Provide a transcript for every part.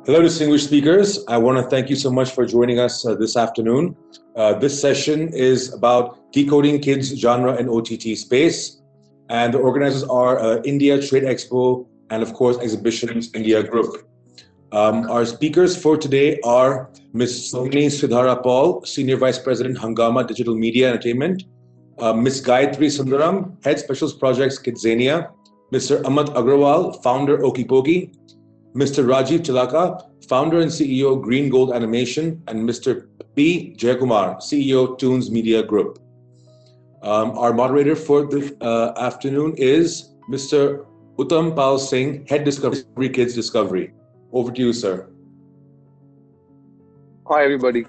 Hello, distinguished speakers. I want to thank you so much for joining us this afternoon. This session is about decoding kids genre and OTT space. And the organizers are India Trade Expo and, of course, Exhibitions India Group. Our speakers for today are Ms. Sridhara Paul, Senior Vice President, Hungama Digital Media Entertainment, Ms. Gayatri Sundaram, Head Specials Projects, KidZania, Mr. Amit Agrawal, Founder, OckyPocky, Mr. Rajiv Chilaka, Founder and CEO, Green Gold Animation, and Mr. P. Jayakumar, CEO, Toons Media Group. Our moderator for this afternoon is Mr. Uttam Singh, Head Discovery Kids Discovery. Over to you, sir. Hi, everybody.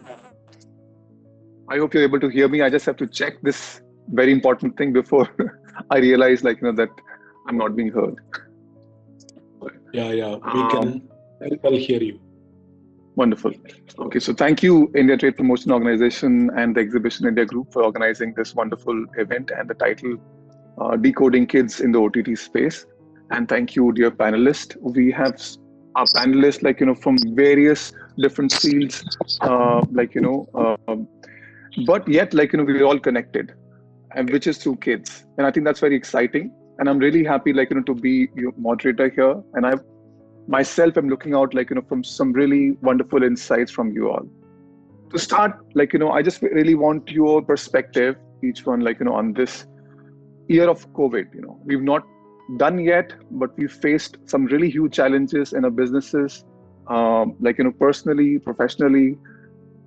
I hope you're able to hear me. I just have to check this very important thing before I realize, that I'm not being heard. Yeah, we can very well hear you. Wonderful. Okay, so thank you, India Trade Promotion Organization and the Exhibition India Group for organizing this wonderful event and the title Decoding Kids in the OTT Space. And thank you, dear panelists. We have our panelists, from various different fields, but yet, we're all connected, and which is through kids. And I think that's very exciting. And I'm really happy, to be your moderator here. And I'm looking out, from some really wonderful insights from you all. To start, I just really want your perspective, each one, on this year of COVID. We've not done yet, but we've faced some really huge challenges in our businesses, personally, professionally,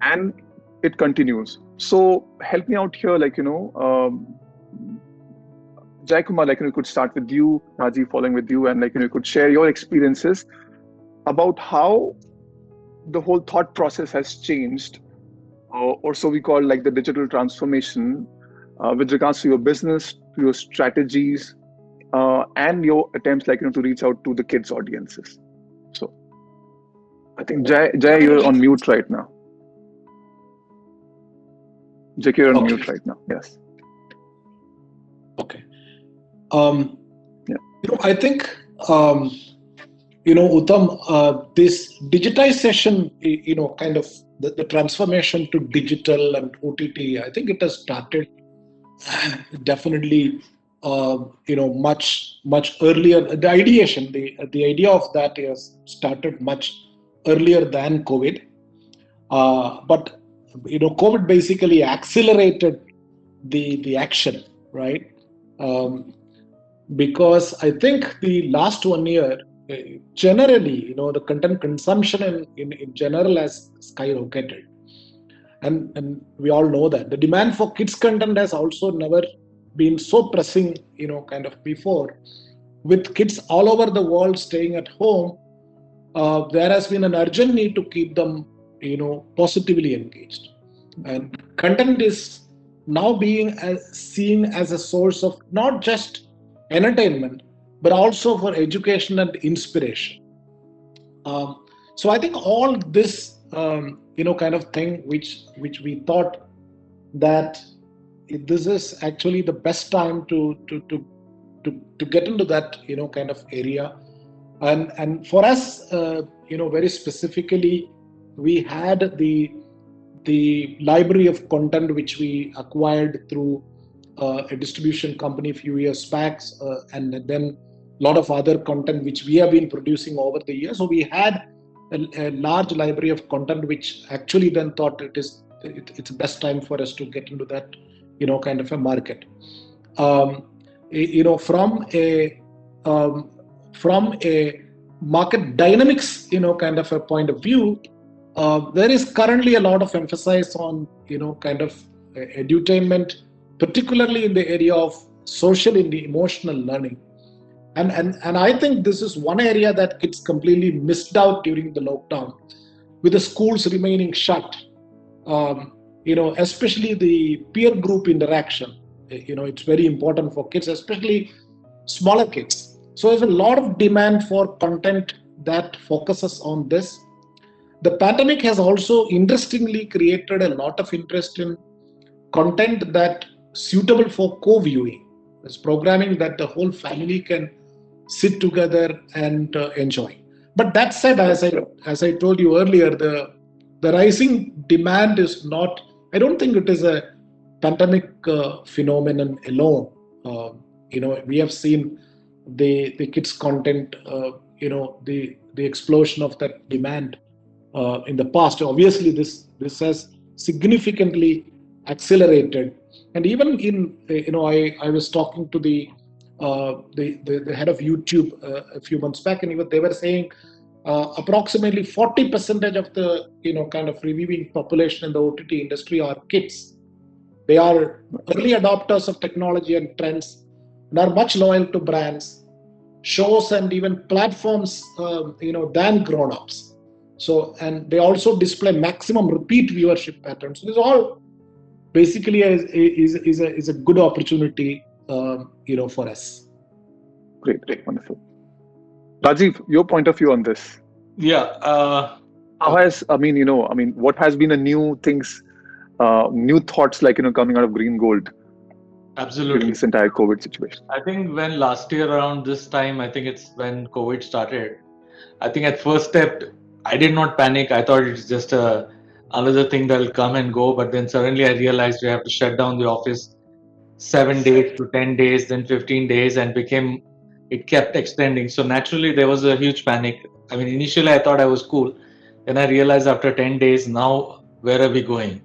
and it continues. So help me out here, Jayakumar, we could start with you, Rajiv, following with you, and you could share your experiences about how the whole thought process has changed, or so we call the digital transformation, with regards to your business, to your strategies, and your attempts to reach out to the kids' audiences. So I think Jay, you're on mute right now. Jay, you're on mute right now. Yes. Okay. I think, Uttam, this digitization, kind of the transformation to digital and OTT, I think it has started definitely, much earlier. The ideation, the idea of that has started much earlier than COVID. But, COVID basically accelerated the action, right? Because I think the last 1 year, generally, the content consumption in general has skyrocketed. And we all know that. The demand for kids content has also never been so pressing, kind of before. With kids all over the world staying at home, there has been an urgent need to keep them, positively engaged. And content is now being seen as a source of not just entertainment, but also for education and inspiration. So I think all this, kind of thing, which we thought that this is actually the best time to get into that, kind of area. And for us, very specifically, we had the library of content which we acquired through a distribution company a few years back, and then a lot of other content which we have been producing over the years. So we had a large library of content which actually then thought it's the best time for us to get into that, kind of a market. From a market dynamics, kind of a point of view, there is currently a lot of emphasis on, kind of edutainment, particularly in the area of social and emotional learning. And I think this is one area that kids completely missed out during the lockdown, with the schools remaining shut. Especially the peer group interaction. It's very important for kids, especially smaller kids. So there's a lot of demand for content that focuses on this. The pandemic has also interestingly created a lot of interest in content that suitable for co-viewing. It's programming that the whole family can sit together and enjoy. But that said, as I told you earlier, the rising demand is not. I don't think it is a pandemic phenomenon alone. We have seen the kids content. The explosion of that demand in the past. Obviously, this has significantly accelerated. And even I was talking to the head of YouTube a few months back, and they were saying approximately 40% of the kind of reviewing population in the OTT industry are kids. They are early adopters of technology and trends, and are much loyal to brands, shows, and even platforms, than grown-ups. So, and they also display maximum repeat viewership patterns. So this all basically is a good opportunity, for us. Great, wonderful. Rajiv, your point of view on this? Yeah. How has, what has been a new things, new thoughts coming out of Green Gold? Absolutely. During this entire COVID situation. I think when last year around this time, I think it's when COVID started. I think at first step, I did not panic. I thought it's just another thing that'll come and go. But then suddenly I realized we have to shut down the office 7 days to 10 days, then 15 days, and it kept extending. So naturally there was a huge panic. I mean, initially I thought I was cool. Then I realized after 10 days, now where are we going?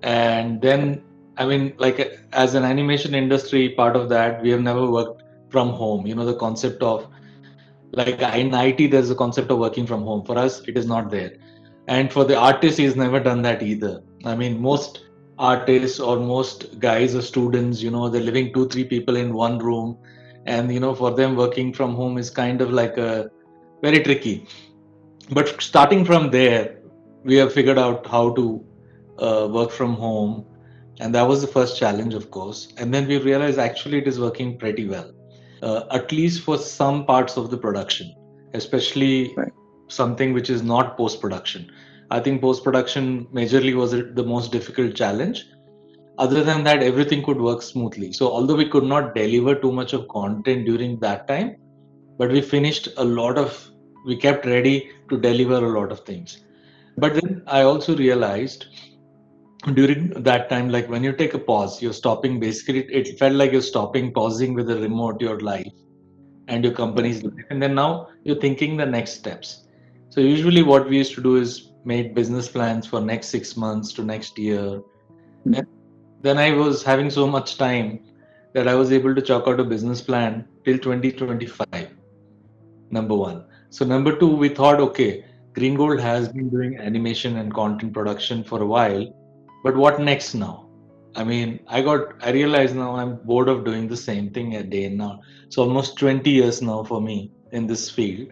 And then, I mean, like as an animation industry part of that, we have never worked from home. The concept of, like in IT, there's a concept of working from home. For us, it is not there. And for the artist, he's never done that either. I mean, most artists or most guys or students, they're living 2-3 people in one room. And, for them, working from home is kind of like very tricky. But starting from there, we have figured out how to work from home. And that was the first challenge, of course. And then we realized actually it is working pretty well, at least for some parts of the production, especially something which is not post-production. I think post-production majorly was the most difficult challenge. Other than that, everything could work smoothly. So although we could not deliver too much of content during that time, but we kept ready to deliver a lot of things. But then I also realized during that time, like when you take a pause, you're stopping, basically it felt like you're pausing with a remote your life and your company's life, and then now you're thinking the next steps. So usually what we used to do is make business plans for next 6 months to next year. Then I was having so much time that I was able to chalk out a business plan till 2025, number one. So number two, we thought, okay, Green Gold has been doing animation and content production for a while, but what next now? I mean, I realized now I'm bored of doing the same thing a day now. It's almost 20 years now for me in this field.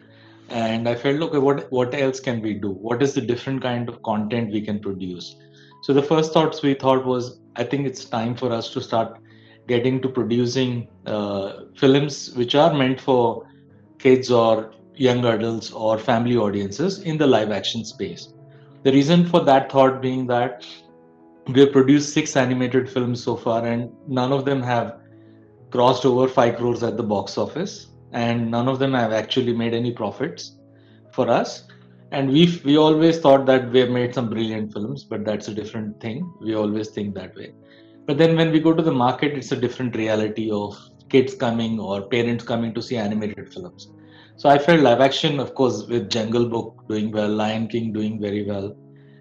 And I felt, okay, what else can we do? What is the different kind of content we can produce? So the first thoughts we thought was, I think it's time for us to start getting to producing films which are meant for kids or young adults or family audiences in the live action space. The reason for that thought being that we have produced 6 animated films so far, and none of them have crossed over 5 crores at the box office, and none of them have actually made any profits for us. And we always thought that we have made some brilliant films, but that's a different thing. We always think that way. But then when we go to the market, it's a different reality of kids coming or parents coming to see animated films. So I felt live action, of course, with Jungle Book doing well, Lion King doing very well,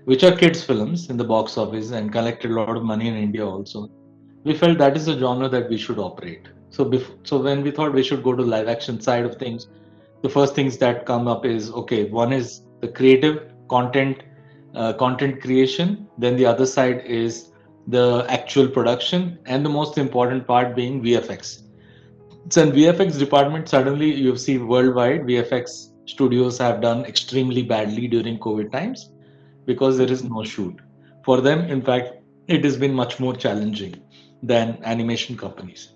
which are kids films in the box office and collected a lot of money in India also. We felt that is a genre that we should operate. So when we thought we should go to live action side of things, the first things that come up is, okay, one is the creative content creation. Then the other side is the actual production, and the most important part being VFX. So in VFX department, suddenly you see worldwide VFX studios have done extremely badly during COVID times because there is no shoot. For them, in fact, it has been much more challenging than animation companies.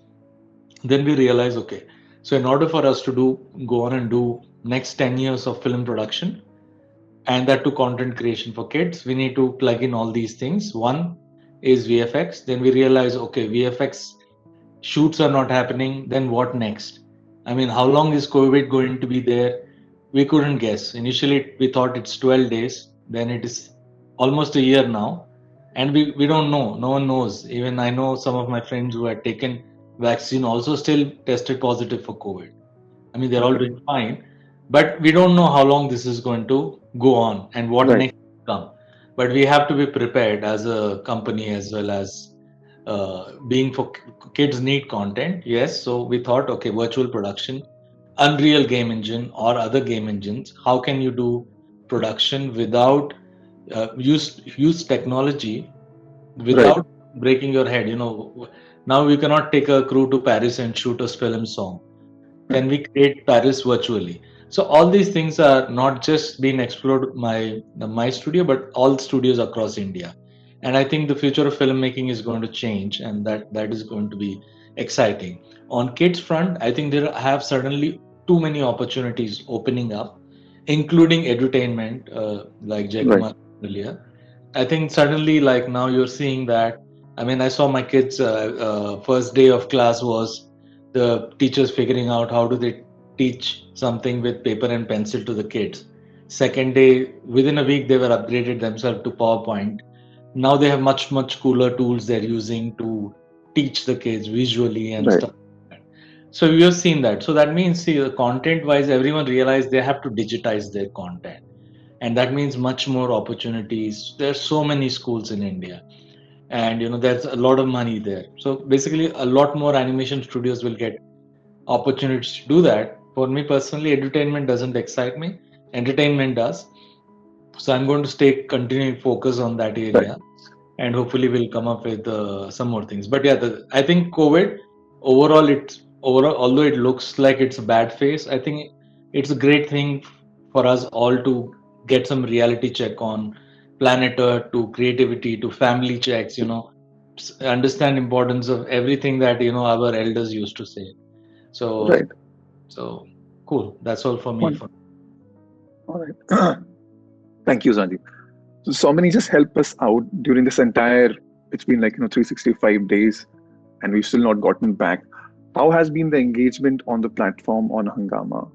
Then we realize, okay, so in order for us to go on and do next 10 years of film production, and that to content creation for kids, we need to plug in all these things. One is VFX. Then we realize, okay, VFX shoots are not happening. Then what next? I mean, how long is COVID going to be there? we couldn't guess. Initially, we thought it's 12 days, then it is almost a year now, and we don't know. No one knows. Even I know some of my friends who had taken vaccine also still tested positive for COVID. I mean, they're all doing fine, but we don't know how long this is going to go on and what next will come. But we have to be prepared as a company as well as being for kids need content. Yes, so we thought, okay, virtual production, Unreal game engine or other game engines. How can you do production without use technology without breaking your head? Now we cannot take a crew to Paris and shoot a film song. Can we create Paris virtually? So all these things are not just being explored my studio, but all studios across India. And I think the future of filmmaking is going to change, and that is going to be exciting. On kids front, I think there have certainly too many opportunities opening up, including edutainment, like Jayakumar earlier. I think suddenly, like now, you're seeing that. I mean, I saw my kids' first day of class was the teachers figuring out how do they teach something with paper and pencil to the kids. Second day, within a week, they were upgraded themselves to PowerPoint. Now they have much cooler tools they're using to teach the kids visually and stuff like that. So we have seen that. So that means, see, content wise, everyone realized they have to digitize their content, and that means much more opportunities. There's so many schools in India, and there's a lot of money there. So basically, a lot more animation studios will get opportunities to do that. For me personally, edutainment doesn't excite me. Entertainment does. So I'm going to stay continuing focus on that area, and hopefully we'll come up with some more things. But yeah, I think COVID overall, although it looks like it's a bad phase, I think it's a great thing for us all to get some reality check on planet Earth, to creativity, to family checks. Understand importance of everything that our elders used to say. So cool. That's all for me. All right. Thank you, Rajiv. So Soumini, just help us out during this entire, it's been like 365 days and we've still not gotten back. How has been the engagement on the platform on Hungama?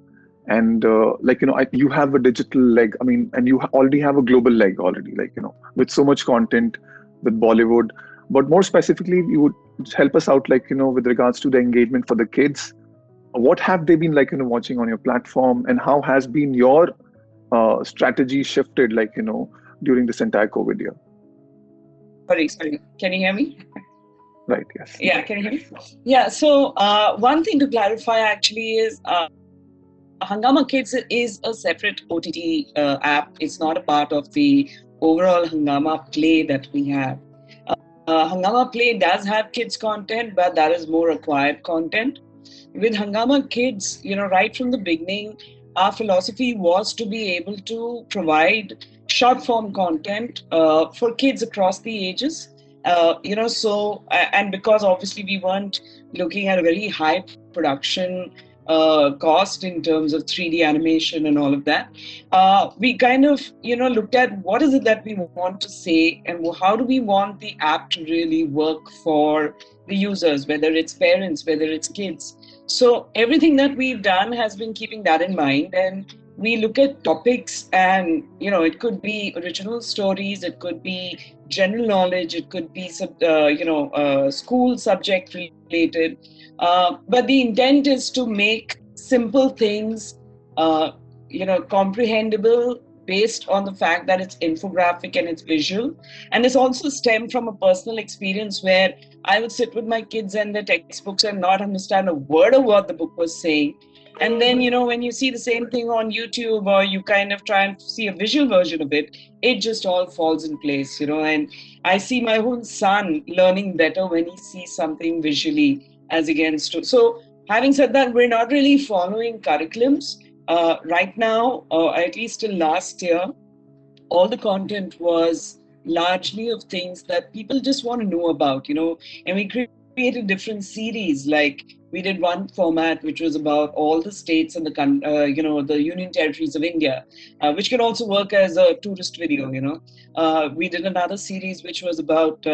And you have a digital leg, and you already have a global leg already, with so much content with Bollywood. But more specifically, you would help us out, with regards to the engagement for the kids. What have they been watching on your platform, and how has been your strategy shifted, during this entire COVID year? Sorry. Can you hear me? Right, yes. Yeah, can you hear me? Yeah, so one thing to clarify actually is Hungama Kids is a separate OTT app. It's not a part of the overall Hungama Play that we have. Hungama Play does have kids content, but that is more acquired content. With Hungama Kids, right from the beginning, our philosophy was to be able to provide short form content for kids across the ages. And because obviously we weren't looking at a very high production cost in terms of 3D animation and all of that, we kind of looked at what is it that we want to say and how do we want the app to really work for the users, whether it's parents, whether it's kids. So everything that we've done has been keeping that in mind, and we look at topics, and it could be original stories, it could be general knowledge, it could be school subject related, but the intent is to make simple things comprehensible based on the fact that it's infographic and it's visual. And this also stemmed from a personal experience where I would sit with my kids and their textbooks and not understand a word of what the book was saying. And then, when you see the same thing on YouTube, or you kind of try and see a visual version of it, it just all falls in place, and I see my own son learning better when he sees something visually as against to. So having said that, we're not really following curriculums. Right now, or at least till last year, all the content was largely of things that people just want to know about, and we created different series. Like we did one format which was about all the states and the union territories of India, which can also work as a tourist video. We did another series which was about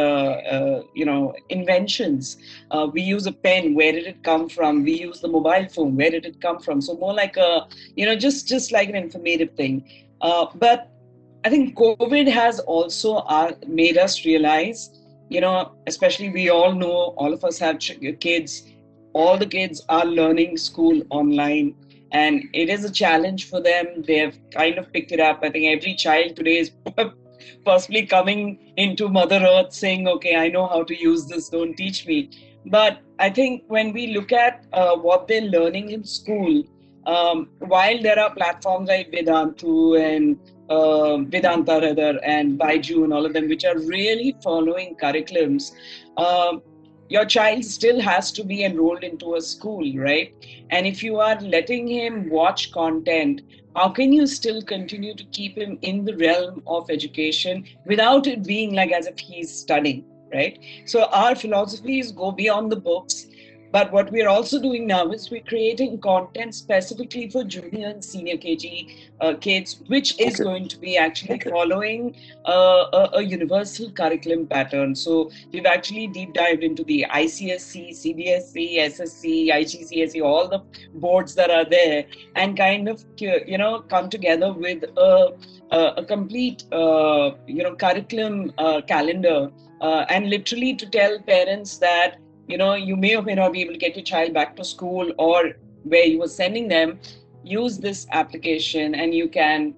inventions. We use a pen. Where did it come from? We use the mobile phone. Where did it come from? So more like a just like an informative thing. But I think COVID has also made us realize, especially we all know, all of us have kids, all the kids are learning school online, and it is a challenge for them. They have kind of picked it up. I think every child today is possibly coming into Mother Earth saying, okay, I know how to use this, don't teach me. But I think when we look at what they're learning in school, while there are platforms like Vedanta rather, and Baiju and all of them, which are really following curriculums, your child still has to be enrolled into a school, right? And if you are letting him watch content, how can you still continue to keep him in the realm of education without it being like as if he's studying, right? So our philosophies go beyond the books. But what we're also doing now is we're creating content specifically for junior and senior KG kids, which is going to be actually following a universal curriculum pattern. So we've actually deep dived into the ICSC, CBSC, SSC, IGCSE, all the boards that are there, and kind of come together with a complete curriculum calendar, and literally to tell parents that you may or may not be able to get your child back to school or where you were sending them. Use this application and you can,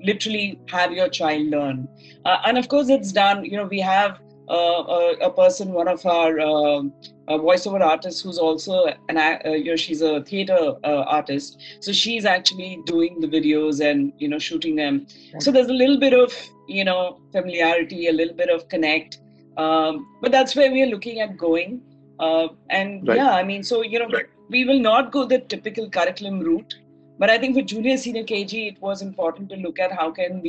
literally have your child learn. And of course, it's done. We have a person, one of our voiceover artists, who's also she's a theater artist. So she's actually doing the videos and shooting them. So there's a little bit of familiarity, a little bit of connect. But that's where we are looking at going. We will not go the typical curriculum route. But I think for junior, senior KG, it was important to look at how can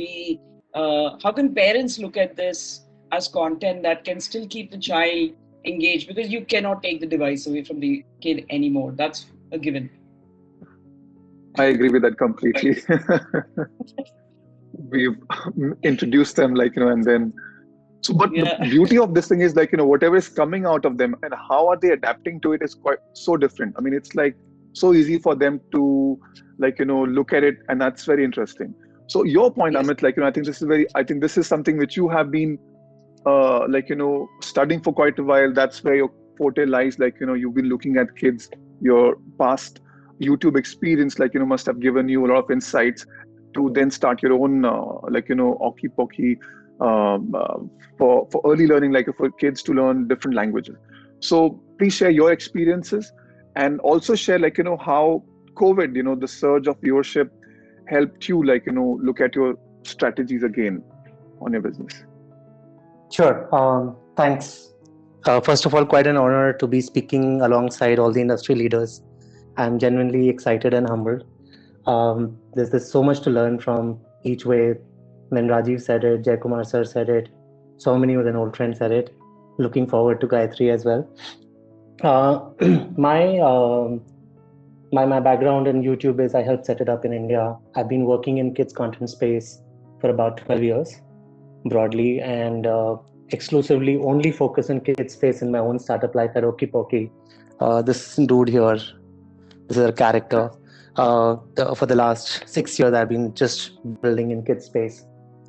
parents look at this as content that can still keep the child engaged, because you cannot take the device away from the kid anymore. That's a given. I agree with that completely. We've introduced them, and then. So, but the beauty of this thing is whatever is coming out of them and how are they adapting to it is quite so different. I mean, it's so easy for them to look at it, and that's very interesting. So your point, Amit, I think this is something which you have been studying for quite a while. That's where your forte lies. You've been looking at kids. Your past YouTube experience must have given you a lot of insights to then start your own OckyPocky for early learning, for kids to learn different languages. So please share your experiences, and also share how COVID, the surge of viewership, helped you look at your strategies again on your business. Sure. Thanks. First of all, quite an honor to be speaking alongside all the industry leaders. I'm genuinely excited and humbled. There's so much to learn from each way. When Rajiv said it, Jayakumar sir said it, Soumini with an old friend said it. Looking forward to Gayatri as well. My background in YouTube is I helped set it up in India. I've been working in kids content space for about 12 years broadly, and exclusively only focus on kids space in my own startup life at OckyPocky. This dude here, this is a character. For the last 6 years, I've been just building in kids space.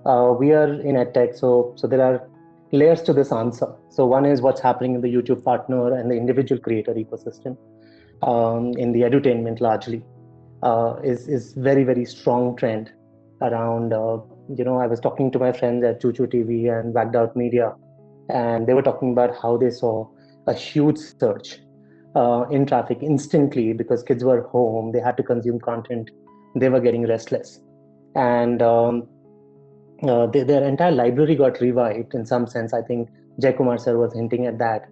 We are in EdTech, so there are layers to this answer. So one is what's happening in the YouTube partner and the individual creator ecosystem. In the edutainment largely is very, very strong trend around, I was talking to my friends at Choo TV and Wagged Out Media, and they were talking about how they saw a huge surge in traffic instantly because kids were home, they had to consume content, they were getting restless. And their entire library got revived in some sense. I think Jayakumar sir was hinting at that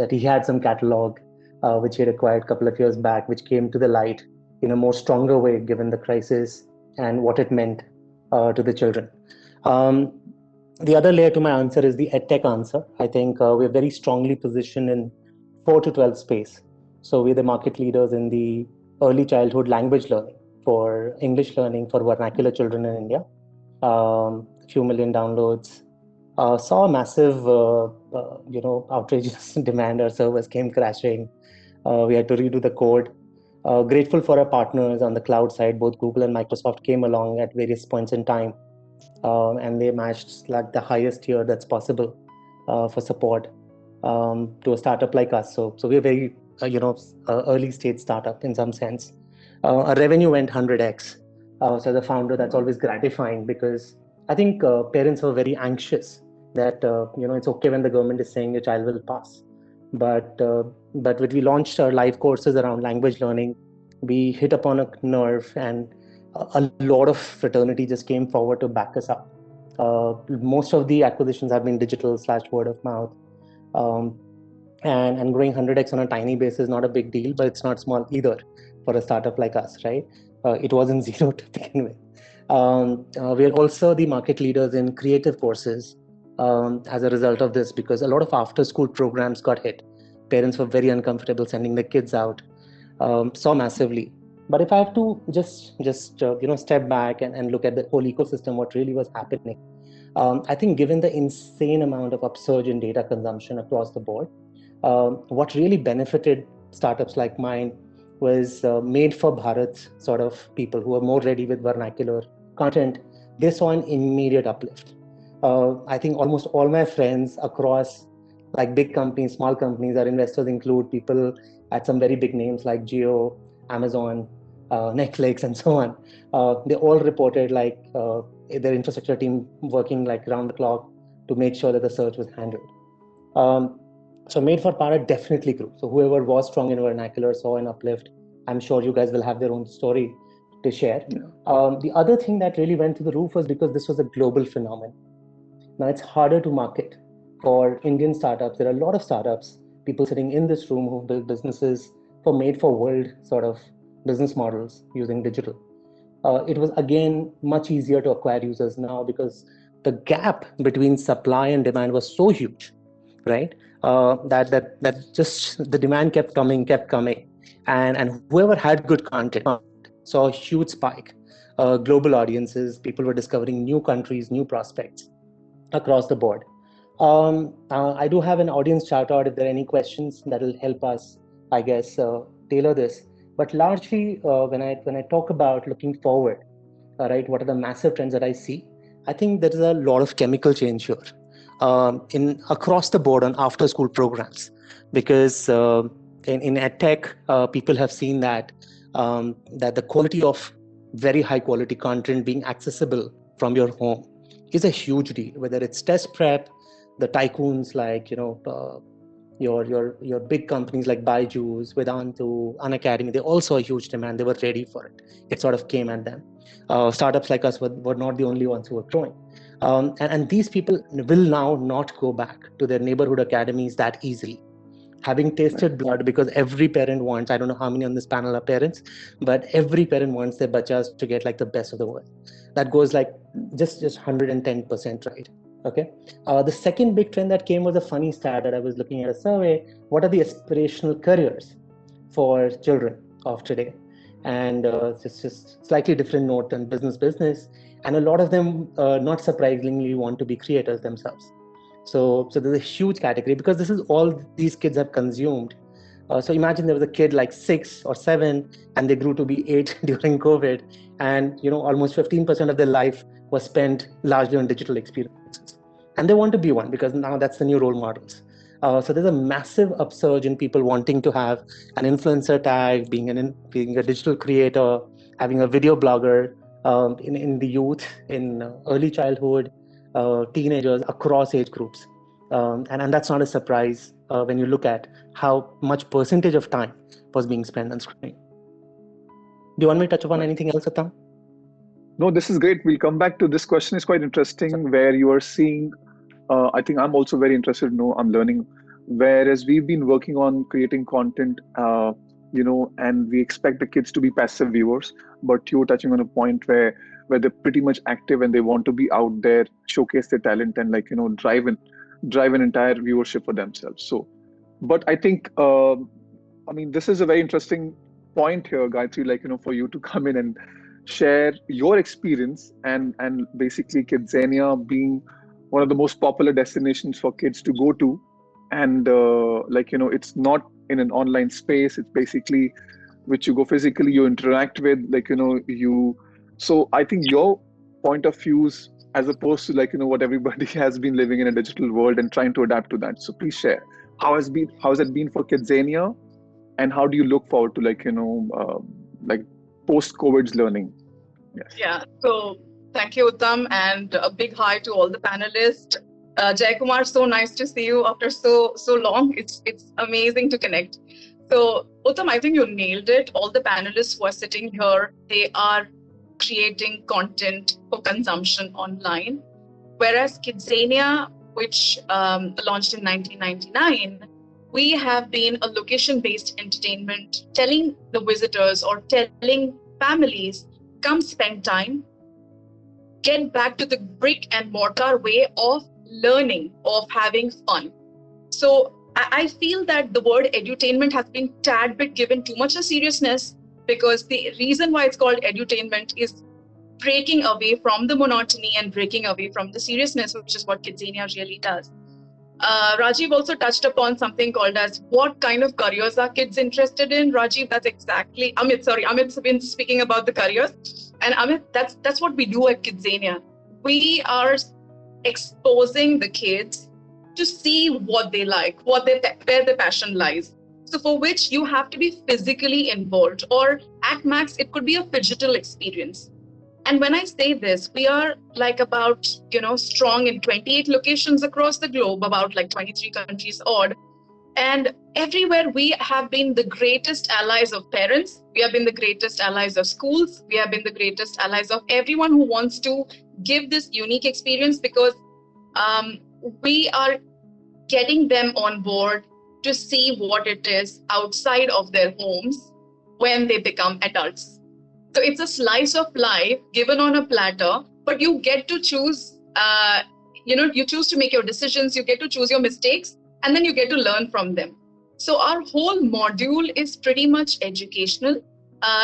he had some catalog which he had acquired a couple of years back, which came to the light in a more stronger way given the crisis and what it meant to the children. The other layer to my answer is the edtech answer. I think we're very strongly positioned in 4 to 12 space. So we're the market leaders in the early childhood language learning for English learning for vernacular children in India. Few million downloads. Saw a massive, outrageous demand. Our servers came crashing. We had to redo the code. Grateful for our partners on the cloud side. Both Google and Microsoft came along at various points in time, and they matched like the highest tier that's possible for support to a startup like us. So we're very, early stage startup in some sense. Our revenue went 100x. So as a founder, that's always gratifying because I think parents were very anxious that it's okay when the government is saying your child will pass, but when we launched our live courses around language learning, we hit upon a nerve, and a lot of fraternity just came forward to back us up. Most of the acquisitions have been digital / word of mouth, and growing 100x on a tiny base is not a big deal, but it's not small either for a startup like us, right? It wasn't zero to begin with. We are also the market leaders in creative courses as a result of this, because a lot of after-school programs got hit. Parents were very uncomfortable sending their kids out, saw massively. But if I have to just step back and look at the whole ecosystem, what really was happening, I think given the insane amount of upsurge in data consumption across the board, what really benefited startups like mine was made for Bharat sort of people who are more ready with vernacular content. They saw an immediate uplift. I think almost all my friends across like big companies, small companies, our investors include people at some very big names like Jio, Amazon, Netflix, and so on. They all reported like their infrastructure team working like around the clock to make sure that the search was handled. So Made for Bharat definitely grew. So whoever was strong in vernacular saw an uplift. I'm sure you guys will have their own story to share. Yeah. The other thing that really went through the roof was because this was a global phenomenon. Now it's harder to market for Indian startups. There are a lot of startups, people sitting in this room who build businesses for made for world sort of business models using digital. It was again much easier to acquire users now because the gap between supply and demand was so huge, right? That just the demand kept coming, and whoever had good content saw a huge spike. Global audiences, people were discovering new countries, new prospects across the board. I do have an audience shout out if there are any questions that will help us, I guess, tailor this. But largely, when I talk about looking forward, right, what are the massive trends that I see? I think there is a lot of chemical change here in across the board on after school programs, because in edtech, people have seen that that the quality of very high quality content being accessible from your home is a huge deal. Whether it's test prep, the tycoons like your big companies like Byju's, Vedantu, Unacademy, they also a huge demand. They were ready for it. It sort of came at them. Startups like us were not the only ones who were growing. And these people will now not go back to their neighborhood academies that easily. Having tasted blood, because every parent wants, I don't know how many on this panel are parents, but every parent wants their bachas to get like the best of the world. That goes like just 110%, right? Okay. The second big trend that came was a funny stat that I was looking at a survey. What are the aspirational careers for children of today? And it's just slightly different note than business. And a lot of them, not surprisingly, want to be creators themselves. So there's a huge category because this is all these kids have consumed. So imagine there was a kid like 6 or 7 and they grew to be 8 during COVID, and almost 15% of their life was spent largely on digital experiences. And they want to be one because now that's the new role models. So there's a massive upsurge in people wanting to have an influencer tag, being a digital creator, having a video blogger in the youth, in early childhood, teenagers across age groups. And that's not a surprise when you look at how much percentage of time was being spent on screen. Do you want me to touch upon anything else, Uttam? No, this is great. We'll come back to this question. It's quite interesting where you are seeing, I think I'm also very interested to know, I'm learning, whereas we've been working on creating content, and we expect the kids to be passive viewers, but you're touching on a point where where they're pretty much active and they want to be out there, showcase their talent, and drive an entire viewership for themselves. So, but I think this is a very interesting point here, Gayatri, for you to come in and share your experience, and basically KidZania being one of the most popular destinations for kids to go to. And it's not in an online space, it's basically which you go physically, you interact with, so I think your point of views, as opposed to what everybody has been living in a digital world and trying to adapt to that. So please share, how has it been for KidZania, and how do you look forward to post-COVID's learning? Yes. Yeah, so thank you, Uttam, and a big hi to all the panelists. Jayakumar, so nice to see you after so long. It's amazing to connect. So Uttam, I think you nailed it. All the panelists who are sitting here, they are creating content for consumption online. Whereas KidZania, which launched in 1999, we have been a location-based entertainment, telling the visitors or telling families, come spend time, get back to the brick and mortar way of learning, of having fun. So I feel that the word edutainment has been tad bit given too much of seriousness, because the reason why it's called edutainment is breaking away from the monotony and breaking away from the seriousness, which is what KidZania really does. Rajiv also touched upon something called as what kind of careers are kids interested in. Rajiv, that's exactly, Amit's been speaking about the careers. And Amit, that's what we do at KidZania. We are exposing the kids to see what they like, where their passion lies. So for which you have to be physically involved, or at max, it could be a digital experience. And when I say this, we are about, strong in 28 locations across the globe, about 23 countries odd. And everywhere we have been the greatest allies of parents. We have been the greatest allies of schools. We have been the greatest allies of everyone who wants to give this unique experience, because we are getting them on board to see what it is outside of their homes when they become adults. So it's a slice of life given on a platter, but you get to choose, you choose to make your decisions, you get to choose your mistakes, and then you get to learn from them. So our whole module is pretty much educational.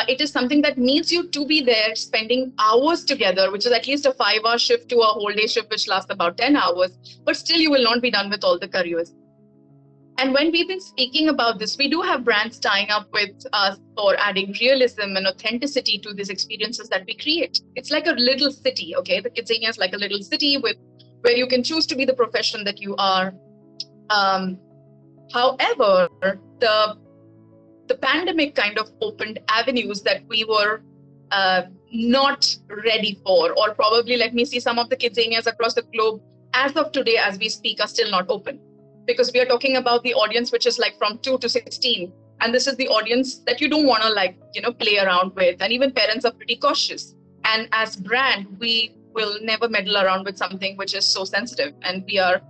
It is something that needs you to be there spending hours together, which is at least a 5-hour shift to a whole day shift, which lasts about 10 hours, but still you will not be done with all the careers. And when we've been speaking about this, we do have brands tying up with us for adding realism and authenticity to these experiences that we create. It's like a little city, okay? The KidZania is like a little city where you can choose to be the profession that you are. However, the pandemic kind of opened avenues that we were not ready for, or probably, let me see, some of the KidZanias across the globe, as of today, as we speak, are still not open. Because we are talking about the audience, which is from 2 to 16. And this is the audience that you don't want to play around with. And even parents are pretty cautious. And as brand, we will never meddle around with something which is so sensitive. And we are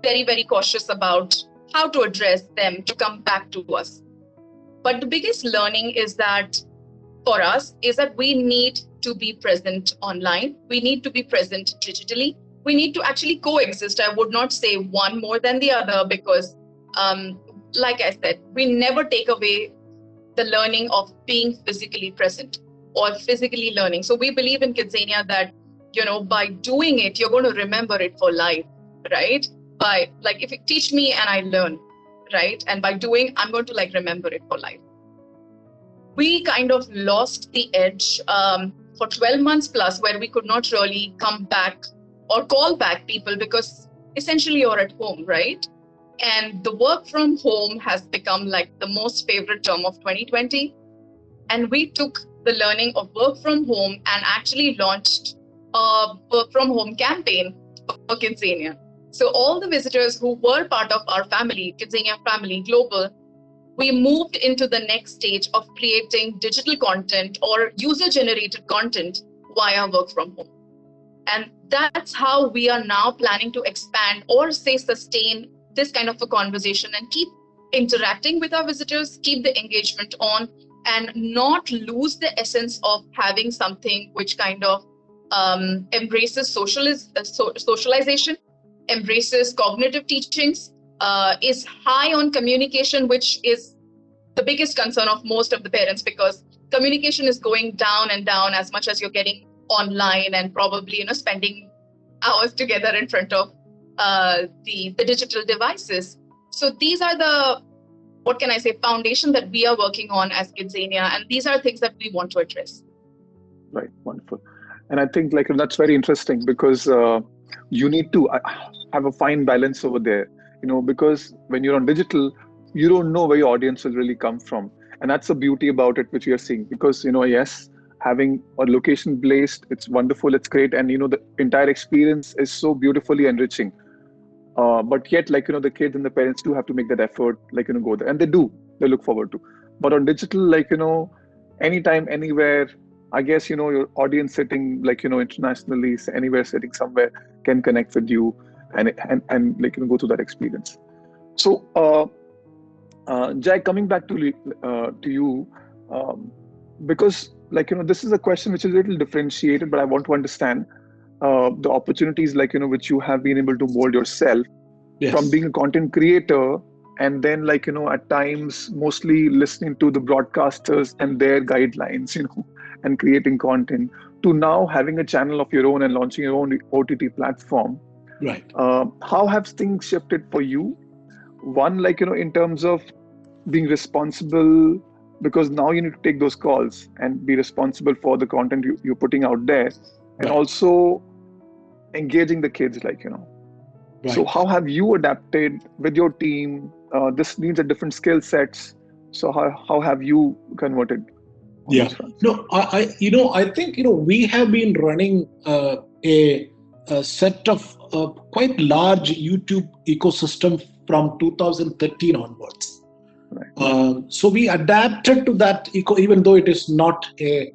very, very cautious about how to address them to come back to us. But the biggest learning is that for us is that we need to be present online. We need to be present digitally. We need to actually coexist. I would not say one more than the other, because like I said, we never take away the learning of being physically present or physically learning. So we believe in KidZania that, by doing it, you're going to remember it for life, right? By if you teach me and I learn, right? And by doing, I'm going to remember it for life. We kind of lost the edge for 12 months plus, where we could not really come back or call back people, because essentially you're at home, right? And the work from home has become the most favorite term of 2020. And we took the learning of work from home and actually launched a work from home campaign for KidZania. So all the visitors who were part of our family, KidZania family global, we moved into the next stage of creating digital content or user-generated content via work from home. And that's how we are now planning to expand or sustain this kind of a conversation and keep interacting with our visitors, keep the engagement on, and not lose the essence of having something which kind of embraces socialization, embraces cognitive teachings, is high on communication, which is the biggest concern of most of the parents, because communication is going down and down as much as you're getting online and probably spending hours together in front of the digital devices. So these are the, what can I say, foundation that we are working on as KidZania, and these are things that we want to address. Right, wonderful. And I think that's very interesting, because you need to have a fine balance over there, because when you're on digital, you don't know where your audience will really come from. And that's the beauty about it, which we are seeing, because, yes, having a location based, it's wonderful, it's great. And, the entire experience is so beautifully enriching. But yet, the kids and the parents do have to make that effort, go there. And they look forward to. But on digital, anytime, anywhere, I guess, your audience sitting, internationally, anywhere sitting somewhere can connect with you and go through that experience. So, Jai, coming back to you, because, this is a question which is a little differentiated, but I want to understand the opportunities, which you have been able to mold yourself from being a content creator, and then, at times, mostly listening to the broadcasters and their guidelines, and creating content, to now having a channel of your own and launching your own OTT platform. Right. How have things shifted for you? One, in terms of being responsible, because now you need to take those calls and be responsible for the content you're putting out there, and also engaging the kids, Right. So how have you adapted with your team? This needs a different skill sets. So how have you converted? Yeah. No, I think, we have been running a set of quite large YouTube ecosystem from 2013 onwards. Right. So we adapted to that even though it is not a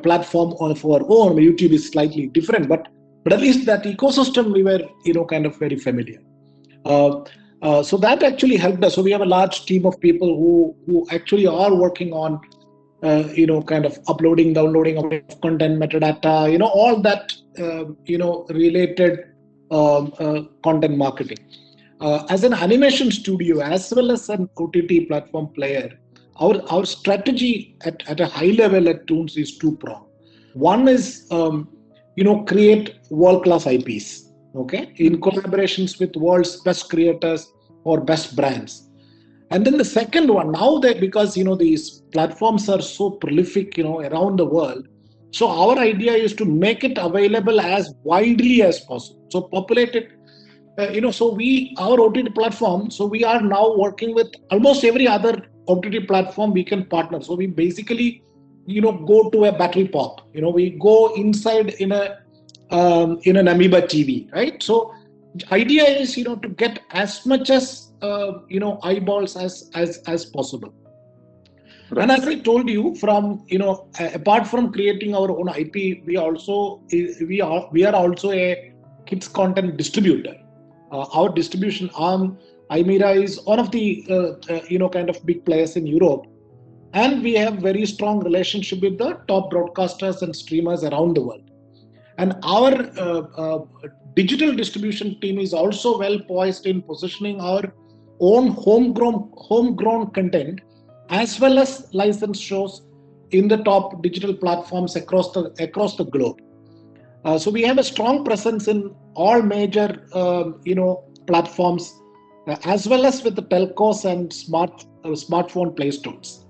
platform of our own. YouTube is slightly different, but at least that ecosystem we were kind of very familiar. So that actually helped us. So we have a large team of people who actually are working on kind of uploading, downloading of content, metadata, all that related content marketing. As an animation studio, as well as an OTT platform player, our strategy at a high level at Toons is two-pronged. One is, create world-class IPs, in collaborations with world's best creators or best brands. And then the second one, now that because, these platforms are so prolific, around the world, so our idea is to make it available as widely as possible. So populate it. So our OTT platform, so we are now working with almost every other OTT platform we can partner. So we basically, go to a battery pop, we go inside in an Amoeba TV, right? So the idea is, to get as much as, eyeballs as possible. Right. And as I told you, from, apart from creating our own IP, we are also a kids content distributor. Our distribution arm, Imira, is one of the kind of big players in Europe, and we have very strong relationship with the top broadcasters and streamers around the world. And our digital distribution team is also well poised in positioning our own homegrown content as well as licensed shows in the top digital platforms across the globe. So we have a strong presence in all major, platforms, as well as with the telcos and smartphone Play Stores.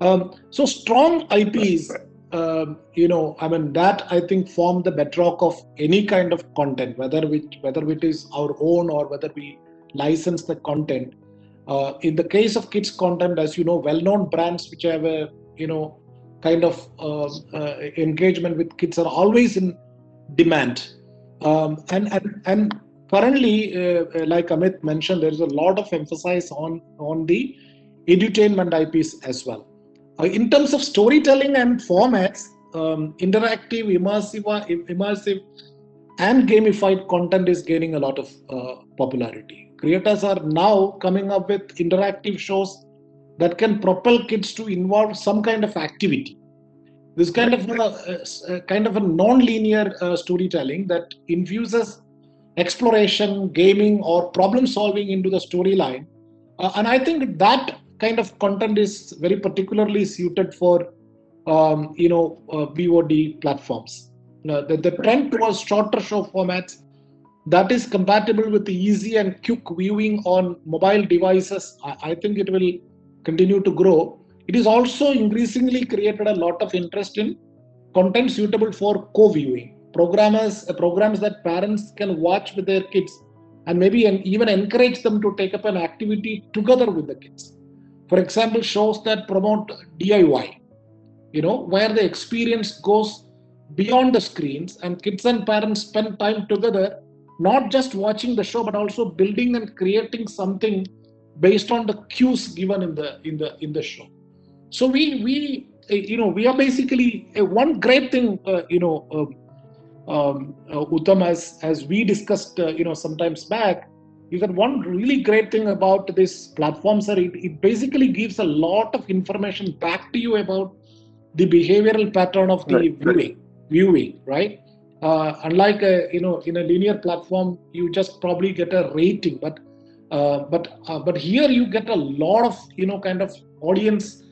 So strong IPs, that I think form the bedrock of any kind of content, whether it is our own or whether we license the content. In the case of kids content, as you know, well-known brands which have a kind of engagement with kids are always in demand. And currently, like Amit mentioned, there is a lot of emphasis on the edutainment IPs as well. In terms of storytelling and formats, interactive, immersive, and gamified content is gaining a lot of popularity. Creators are now coming up with interactive shows that can propel kids to involve some kind of activity. This kind of a non-linear storytelling that infuses exploration, gaming, or problem solving into the storyline. And I think that kind of content is very particularly suited for VOD platforms. The trend towards shorter show formats that is compatible with the easy and quick viewing on mobile devices, I think it will continue to grow. It is also increasingly created a lot of interest in content suitable for co-viewing. Programs that parents can watch with their kids and maybe even encourage them to take up an activity together with the kids. For example, shows that promote DIY, where the experience goes beyond the screens and kids and parents spend time together, not just watching the show, but also building and creating something based on the cues given in the show. So we are basically one great thing, Uttam, as we discussed, sometimes back, is that one really great thing about this platform, sir, it basically gives a lot of information back to you about the behavioral pattern of the viewing, right? Unlike in a linear platform, you just probably get a rating, but here you get a lot of kind of audience,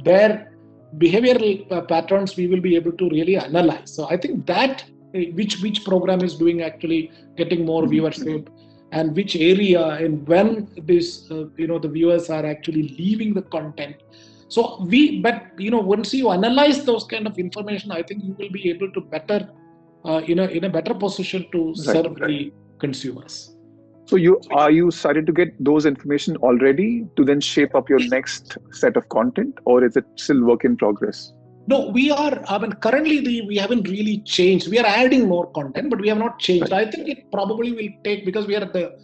their behavioral patterns we will be able to really analyze. So I think that which program is doing actually getting more viewership, and which area and when this the viewers are actually leaving the content. So once you analyze those kind of information, I think you will be able to better in a better position to serve the consumers. So are you starting to get those information already to then shape up your next set of content, or is it still work in progress? No, we are. Currently we haven't really changed. We are adding more content, but we have not changed. I think it probably will take, because we are at the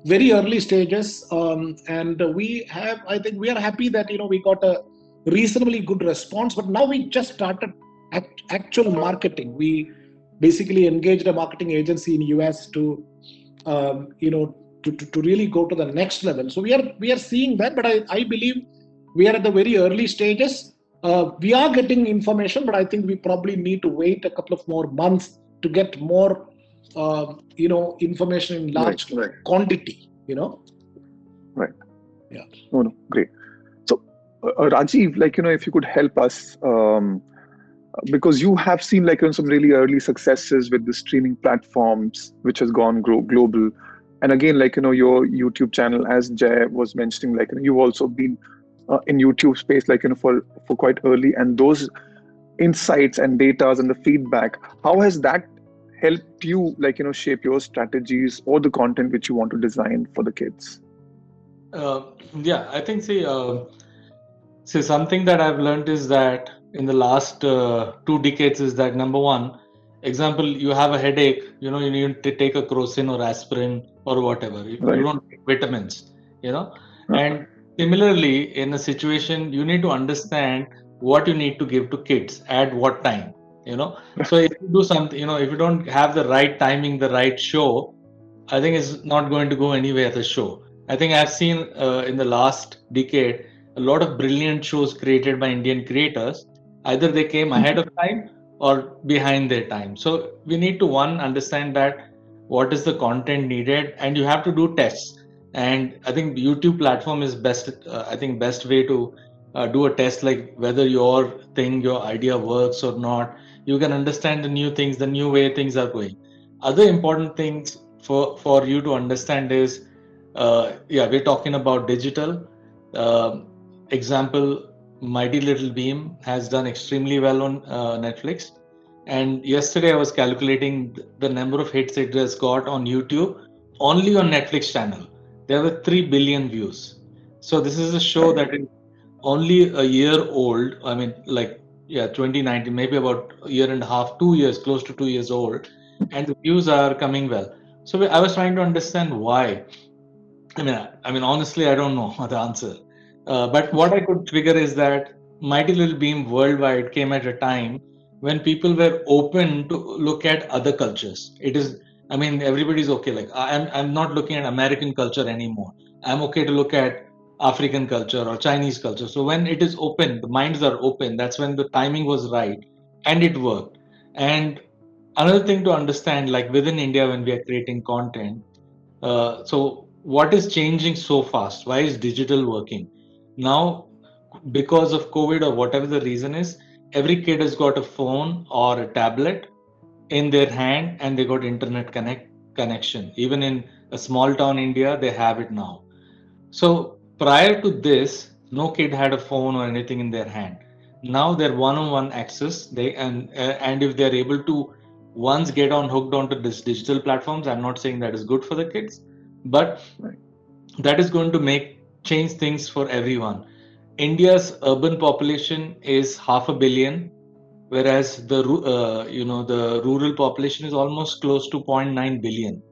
very early stages, and we have. I think we are happy that we got a reasonably good response. But now we just started actual marketing. We basically engaged a marketing agency in US to really go to the next level. So we are seeing that, but I believe we are at the very early stages. We are getting information, but I think we probably need to wait a couple of more months to get more, information in large quantity. Right. Yeah. No, great. So, Rajiv, if you could help us, because you have seen some really early successes with the streaming platforms, which has gone global, and again, your YouTube channel, as Jay was mentioning, you've also been in YouTube space, for quite early, and those insights and data and the feedback, how has that helped you, shape your strategies or the content which you want to design for the kids? I think something that I've learned is that in the last 2 decades is that, number one, example, you have a headache, you need to take a crocin or aspirin or whatever. You don't take vitamins, and similarly, in a situation, you need to understand what you need to give to kids at what time, So if you do something, if you don't have the right timing, the right show, I think it's not going to go anywhere, the show. I think I've seen in the last decade, a lot of brilliant shows created by Indian creators. Either they came ahead of time or behind their time. So we need to, one, understand that what is the content needed, and you have to do tests. And I think the YouTube platform is best way to do a test, like whether your idea works or not. You can understand the new things, the new way things are going. Other important things for you to understand is, we're talking about digital. Example, Mighty Little Beam has done extremely well on Netflix. And yesterday I was calculating the number of hits it has got on YouTube, only on Netflix channel. There were 3 billion views. So this is a show that is only a year old. 2019, maybe about a year and a half, 2 years, close to 2 years old. And the views are coming well. So I was trying to understand why. Honestly, I don't know the answer. But what I could figure is that Mighty Little Beam worldwide came at a time when people were open to look at other cultures. It is, everybody's okay. I'm not looking at American culture anymore. I'm okay to look at African culture or Chinese culture. So when it is open, the minds are open, that's when the timing was right and it worked. And another thing to understand, like within India, when we are creating content, so what is changing so fast? Why is digital working? Now, because of COVID or whatever the reason is, every kid has got a phone or a tablet in their hand and they got internet connection. Even in a small town India, they have it now. So prior to this, no kid had a phone or anything in their hand. Now they're one-on-one access. And if they're able to once get on hooked onto this digital platforms, I'm not saying that is good for the kids, but that is going to change things for everyone. India's urban population is 500 million, whereas the rural population is almost close to 0.9 billion.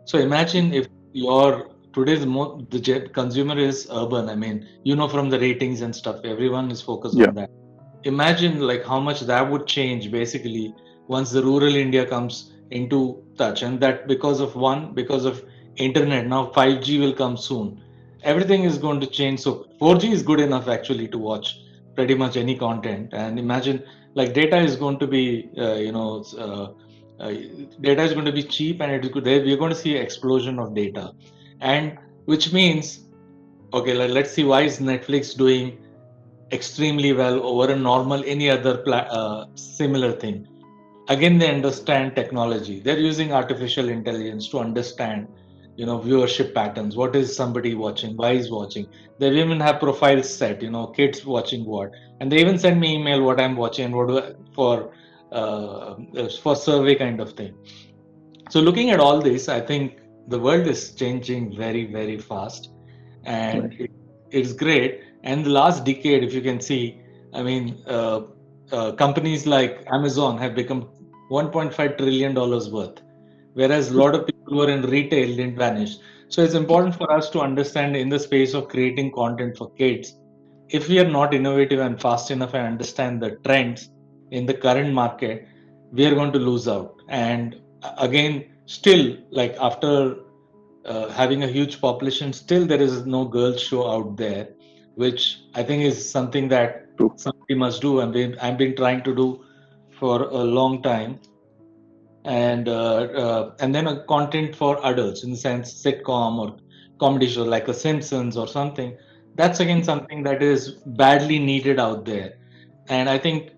So imagine if the consumer is urban. I mean, from the ratings and stuff, everyone is focused on that. Imagine like how much that would change basically once the rural India comes into touch, and that because of internet, now 5G will come soon. Everything is going to change. So 4G is good enough actually to watch pretty much any content. And imagine like data is going to be data is going to be cheap, and it is good. We're going to see an explosion of data, and which means, okay, let's see, why is Netflix doing extremely well over a normal any other similar thing? Again, they understand technology. They're using artificial intelligence to understand viewership patterns. What is somebody watching? Why is watching? They even have profiles set, kids watching what, and they even send me email what I'm watching and for survey kind of thing. So looking at all this, I think the world is changing very, very fast, and it's great. And the last decade, if you can see, I mean, companies like Amazon have become $1.5 trillion worth, whereas a lot of people who are in retail didn't vanish. So it's important for us to understand in the space of creating content for kids, if we are not innovative and fast enough and understand the trends in the current market, we are going to lose out. And again, still, like after having a huge population, still there is no girls show out there, which I think is something that somebody must do, and I've been trying to do for a long time. And then a content for adults, in the sense sitcom or comedy show like The Simpsons or something. That's again something that is badly needed out there, and I think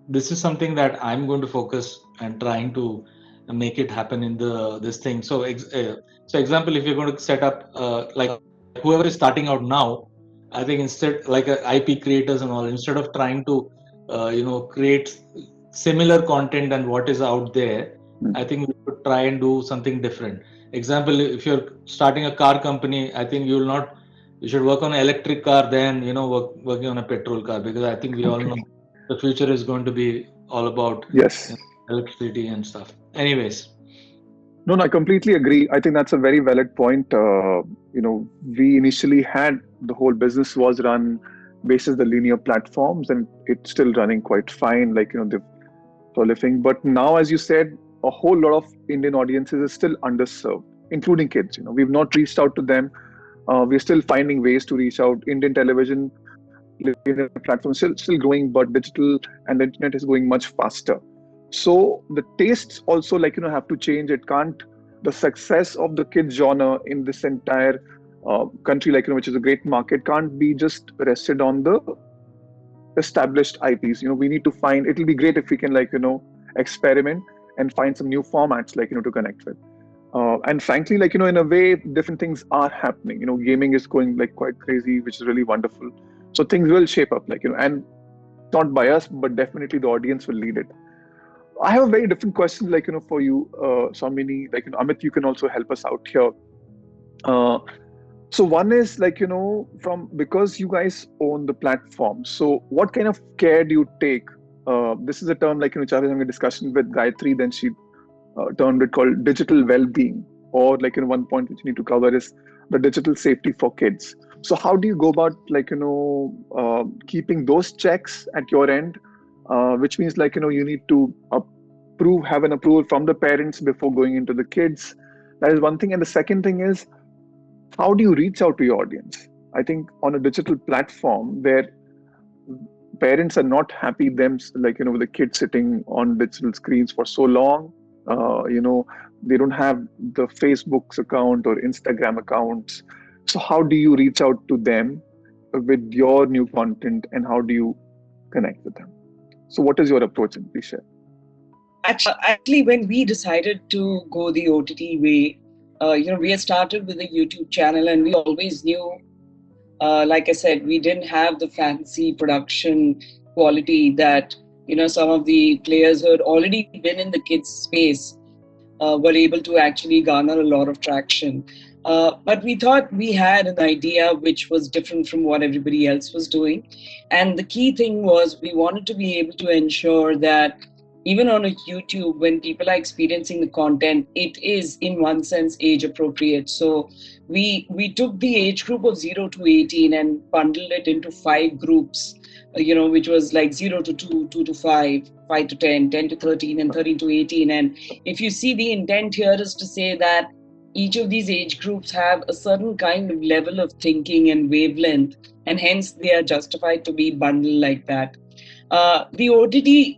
this is something that I'm going to focus and trying to make it happen in this thing. So example, if you're going to set up like whoever is starting out now, I think instead, like IP creators and all, instead of trying to create similar content and what is out there, I think we should try and do something different. Example, if you're starting a car company, I think you should work on an electric car, then working on a petrol car, because I think we all know the future is going to be all about electricity and stuff. Anyways. No, I completely agree. I think that's a very valid point. We initially had the whole business was run basis the linear platforms, and it's still running quite fine. They're proliferating. But now, as you said, a whole lot of Indian audiences is still underserved, including kids. We've not reached out to them. We're still finding ways to reach out. Indian television platform still growing, but digital and the internet is going much faster. So the tastes also have to change. The success of the kids genre in this entire country, which is a great market, can't be just rested on the established IPs. We need to find, it'll be great if we can experiment and find some new formats to connect with. And frankly, in a way, different things are happening. Gaming is going quite crazy, which is really wonderful. So things will shape up, and not by us, but definitely the audience will lead it. I have a very different question, for you, Soumini. Amit, you can also help us out here. So one is because you guys own the platform. So what kind of care do you take? This is a term which I was having a discussion with Gayatri. Then she termed it called digital well-being, or one point which you need to cover is the digital safety for kids. So how do you go about keeping those checks at your end, which means you need to have an approval from the parents before going into the kids. That is one thing. And the second thing is, how do you reach out to your audience? I think on a digital platform where parents are not happy with the kids sitting on digital screens for so long, they don't have the Facebook's account or Instagram accounts. So how do you reach out to them with your new content, and how do you connect with them? So what is your approach, and please share? Actually, when we decided to go the OTT way, we had started with a YouTube channel, and we always knew, like I said, we didn't have the fancy production quality that, some of the players who had already been in the kids space were able to actually garner a lot of traction. But we thought we had an idea which was different from what everybody else was doing. And the key thing was we wanted to be able to ensure that even on a YouTube, when people are experiencing the content, it is in one sense age appropriate. So we took the age group of 0 to 18 and bundled it into 5 groups, which was like 0 to 2, 2 to 5, 5 to 10, 10 to 13, and 13 to 18. And if you see, the intent here is to say that each of these age groups have a certain kind of level of thinking and wavelength, and hence they are justified to be bundled like that. The OTT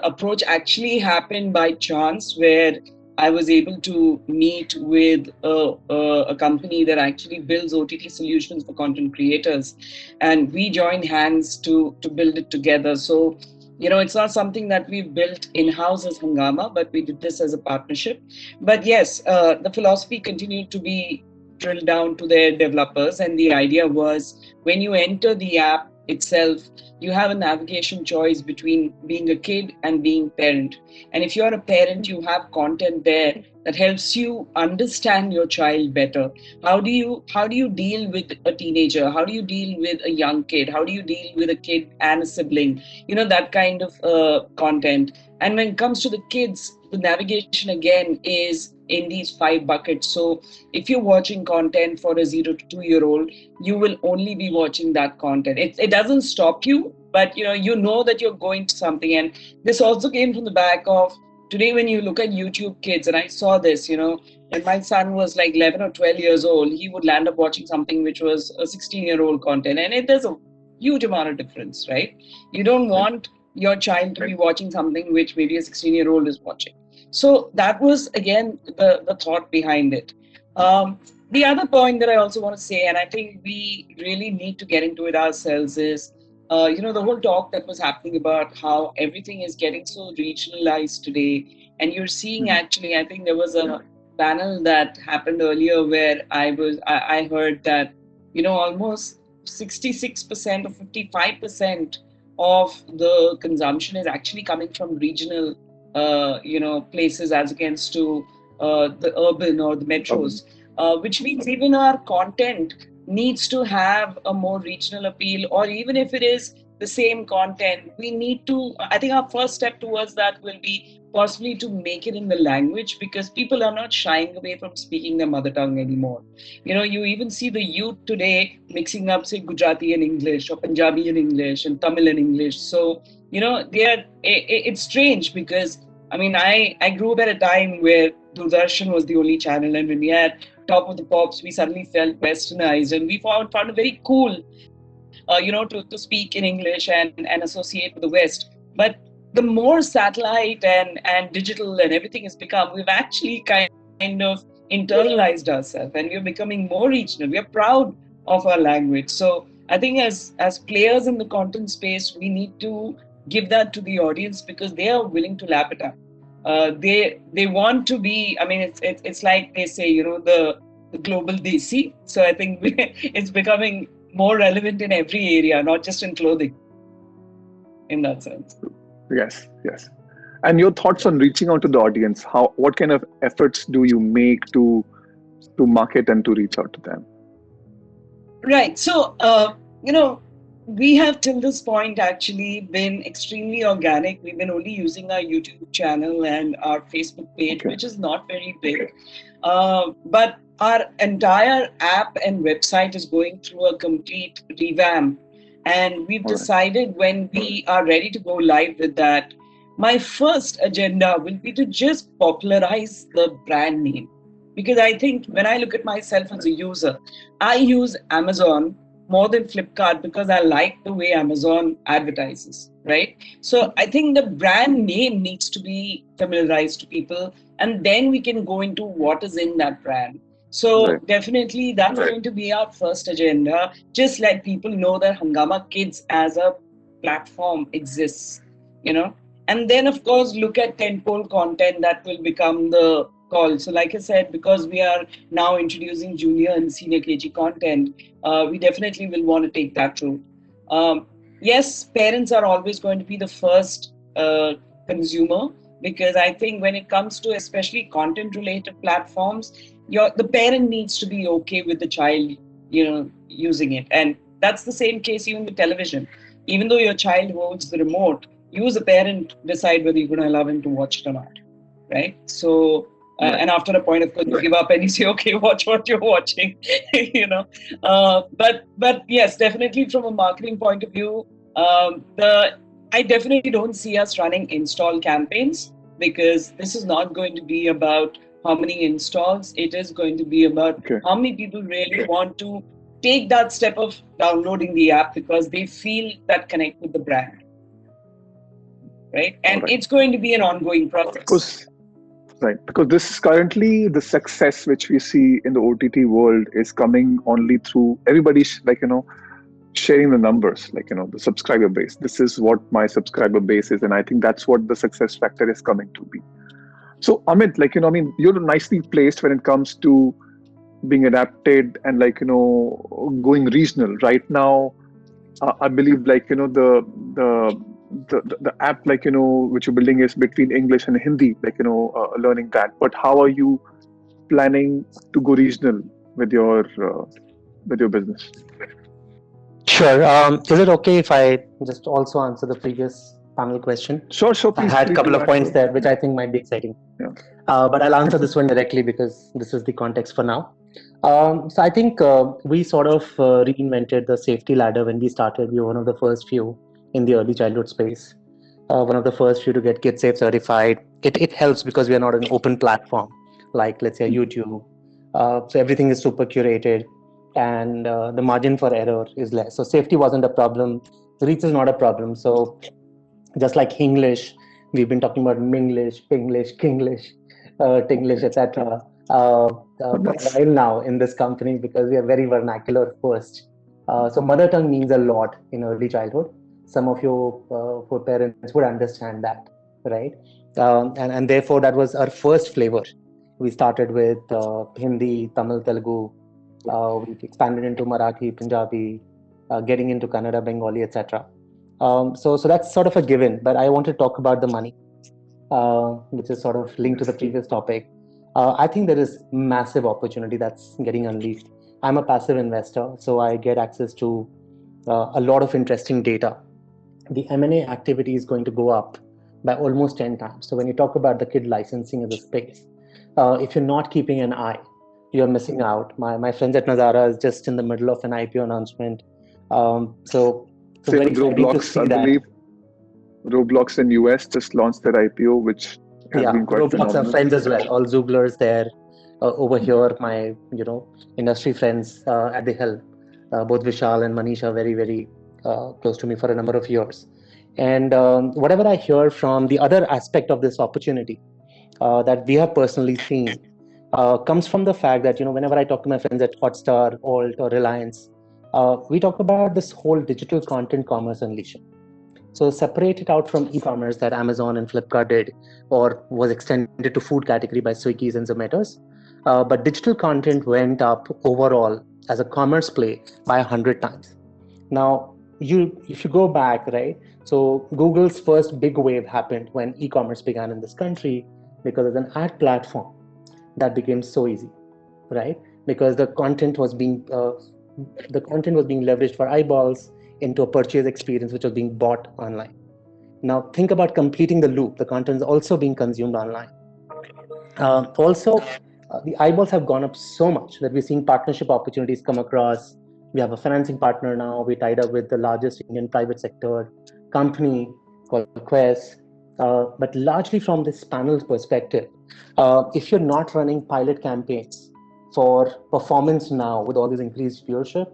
approach actually happened by chance, where I was able to meet with a company that actually builds OTT solutions for content creators, and we joined hands to build it together. So, it's not something that we built in-house as Hungama, but we did this as a partnership. But yes, the philosophy continued to be drilled down to their developers, and the idea was when you enter the app itself, you have a navigation choice between being a kid and being parent. And if you're a parent, you have content there that helps you understand your child better. How do you deal with a teenager? How do you deal with a young kid? How do you deal with a kid and a sibling? That kind of content. And when it comes to the kids, the navigation again is in these 5 buckets. So if you're watching content for a 0 to 2-year-old, you will only be watching that content. It doesn't stop you, but you know that you're going to something. And this also came from the back of today when you look at YouTube Kids, and I saw this, when my son was like 11 or 12 years old, he would land up watching something which was a 16-year-old content. And there's a huge amount of difference, right? You don't want your child to be watching something which maybe a 16-year-old is watching. So that was, again, the thought behind it. The other point that I also want to say, and I think we really need to get into it ourselves, is, the whole talk that was happening about how everything is getting so regionalized today. And you're seeing, actually, I think there was a panel that happened earlier where I heard that, almost 66% or 55% of the consumption is actually coming from regional places as against to the urban or the metros, which means even our content needs to have a more regional appeal, or even if it is the same content, we need to, I think our first step towards that will be possibly to make it in the language, because people are not shying away from speaking their mother tongue anymore. You even see the youth today mixing up, say, Gujarati and English, or Punjabi and English, and Tamil and English. So, it's strange because, I grew up at a time where Doordarshan was the only channel, and when we had Top of the Pops, we suddenly felt westernized, and we found it very cool, to speak in English and associate with the West. But the more satellite and digital and everything has become, we've actually kind of internalized ourselves, and we're becoming more regional. We are proud of our language. So I think as players in the content space, we need to give that to the audience, because they are willing to lap it up. They want to be, it's like they say, the global desi. So I think it's becoming more relevant in every area, not just in clothing, in that sense. Yes. And your thoughts on reaching out to the audience? What kind of efforts do you make to market and to reach out to them? Right. So, we have till this point actually been extremely organic. We've been only using our YouTube channel and our Facebook page, which is not very big. But our entire app and website is going through a complete revamp. And we've decided when we are ready to go live with that, my first agenda will be to just popularize the brand name. Because I think when I look at myself as a user, I use Amazon more than Flipkart because I like the way Amazon advertises, right? So I think the brand name needs to be familiarized to people, and then we can go into what is in that brand. So definitely that's going to be our first agenda. Just let people know that Hungama Kids as a platform exists, and then of course look at tentpole content that will become the call. So like I said, because we are now introducing junior and senior KG content, we definitely will want to take that route. Yes, parents are always going to be the first consumer, because I think when it comes to especially content related platforms, the parent needs to be okay with the child using it. And that's the same case even with television. Even though your child holds the remote, you as a parent decide whether you're going to allow him to watch it or not, right? So and after a point, of course, you give up and you say, okay, watch what you're watching, But yes, definitely from a marketing point of view, I definitely don't see us running install campaigns, because this is not going to be about how many installs. It is going to be about how many people really want to take that step of downloading the app because they feel that connect with the brand, right? And it's going to be an ongoing process. Because this is currently the success which we see in the OTT world is coming only through everybody sharing the numbers, the subscriber base. This is what my subscriber base is, and I think that's what the success factor is coming to be. So Amit, you're nicely placed when it comes to being adapted and going regional. Right now, I believe the app which you're building is between English and Hindi, learning that. But how are you planning to go regional with your business? Sure. Is it okay if I just also answer the previous panel question? Sure. Please, I had a couple of points there which I think might be exciting. Yeah. But I'll answer this one directly because this is the context for now. So I think we sort of reinvented the safety ladder when we started. We were one of the first few in the early childhood space. One of the first few to get KidSafe certified. It helps because we are not an open platform like, let's say, YouTube. So everything is super curated, and the margin for error is less. So safety wasn't a problem. Reach is not a problem. So just like English, we've been talking about Minglish, Pinglish, Kinglish, Tinglish, etc. For a while now in this company, because we are very vernacular first. So mother tongue means a lot in early childhood. Some of your parents would understand that, right? And therefore that was our first flavor. We started with Hindi, Tamil, Telugu. We expanded into Marathi, Punjabi, getting into Kannada, Bengali, etc. So that's sort of a given. But I want to talk about the money, which is sort of linked to the previous topic. I think there is massive opportunity that's getting unleashed. I'm a passive investor, so I get access to a lot of interesting data. The M&A activity is going to go up by almost 10 times. So when you talk about the kid licensing as a space, if you're not keeping an eye, you're missing out. My friends at Nazara is just in the middle of an IPO announcement. So very exciting to see that. Believe Roblox in US just launched their IPO, which has been quite Roblox phenomenal. are friends as well. All Zooglers there. Over here, my industry friends at the helm. Both Vishal and Manish are very, very close to me for a number of years. And whatever I hear from the other aspect of this opportunity that we have personally seen comes from the fact that, whenever I talk to my friends at Hotstar, Alt, or Reliance, we talk about this whole digital content commerce unleashing. So separate it out from e-commerce that Amazon and Flipkart did, or was extended to food category by Swiggy's and Zomato's. But digital content went up overall as a commerce play by 100 times. Now, if you go back, right? So Google's first big wave happened when e-commerce began in this country, because of an ad platform that became so easy, right? Because the content was being leveraged for eyeballs into a purchase experience which was being bought online. Now think about completing the loop. The content is also being consumed online. The eyeballs have gone up so much that we're seeing partnership opportunities come across. We have a financing partner now. We tied up with the largest Indian private sector company called Quest. But largely from this panel's perspective, if you're not running pilot campaigns for performance now with all this increased viewership,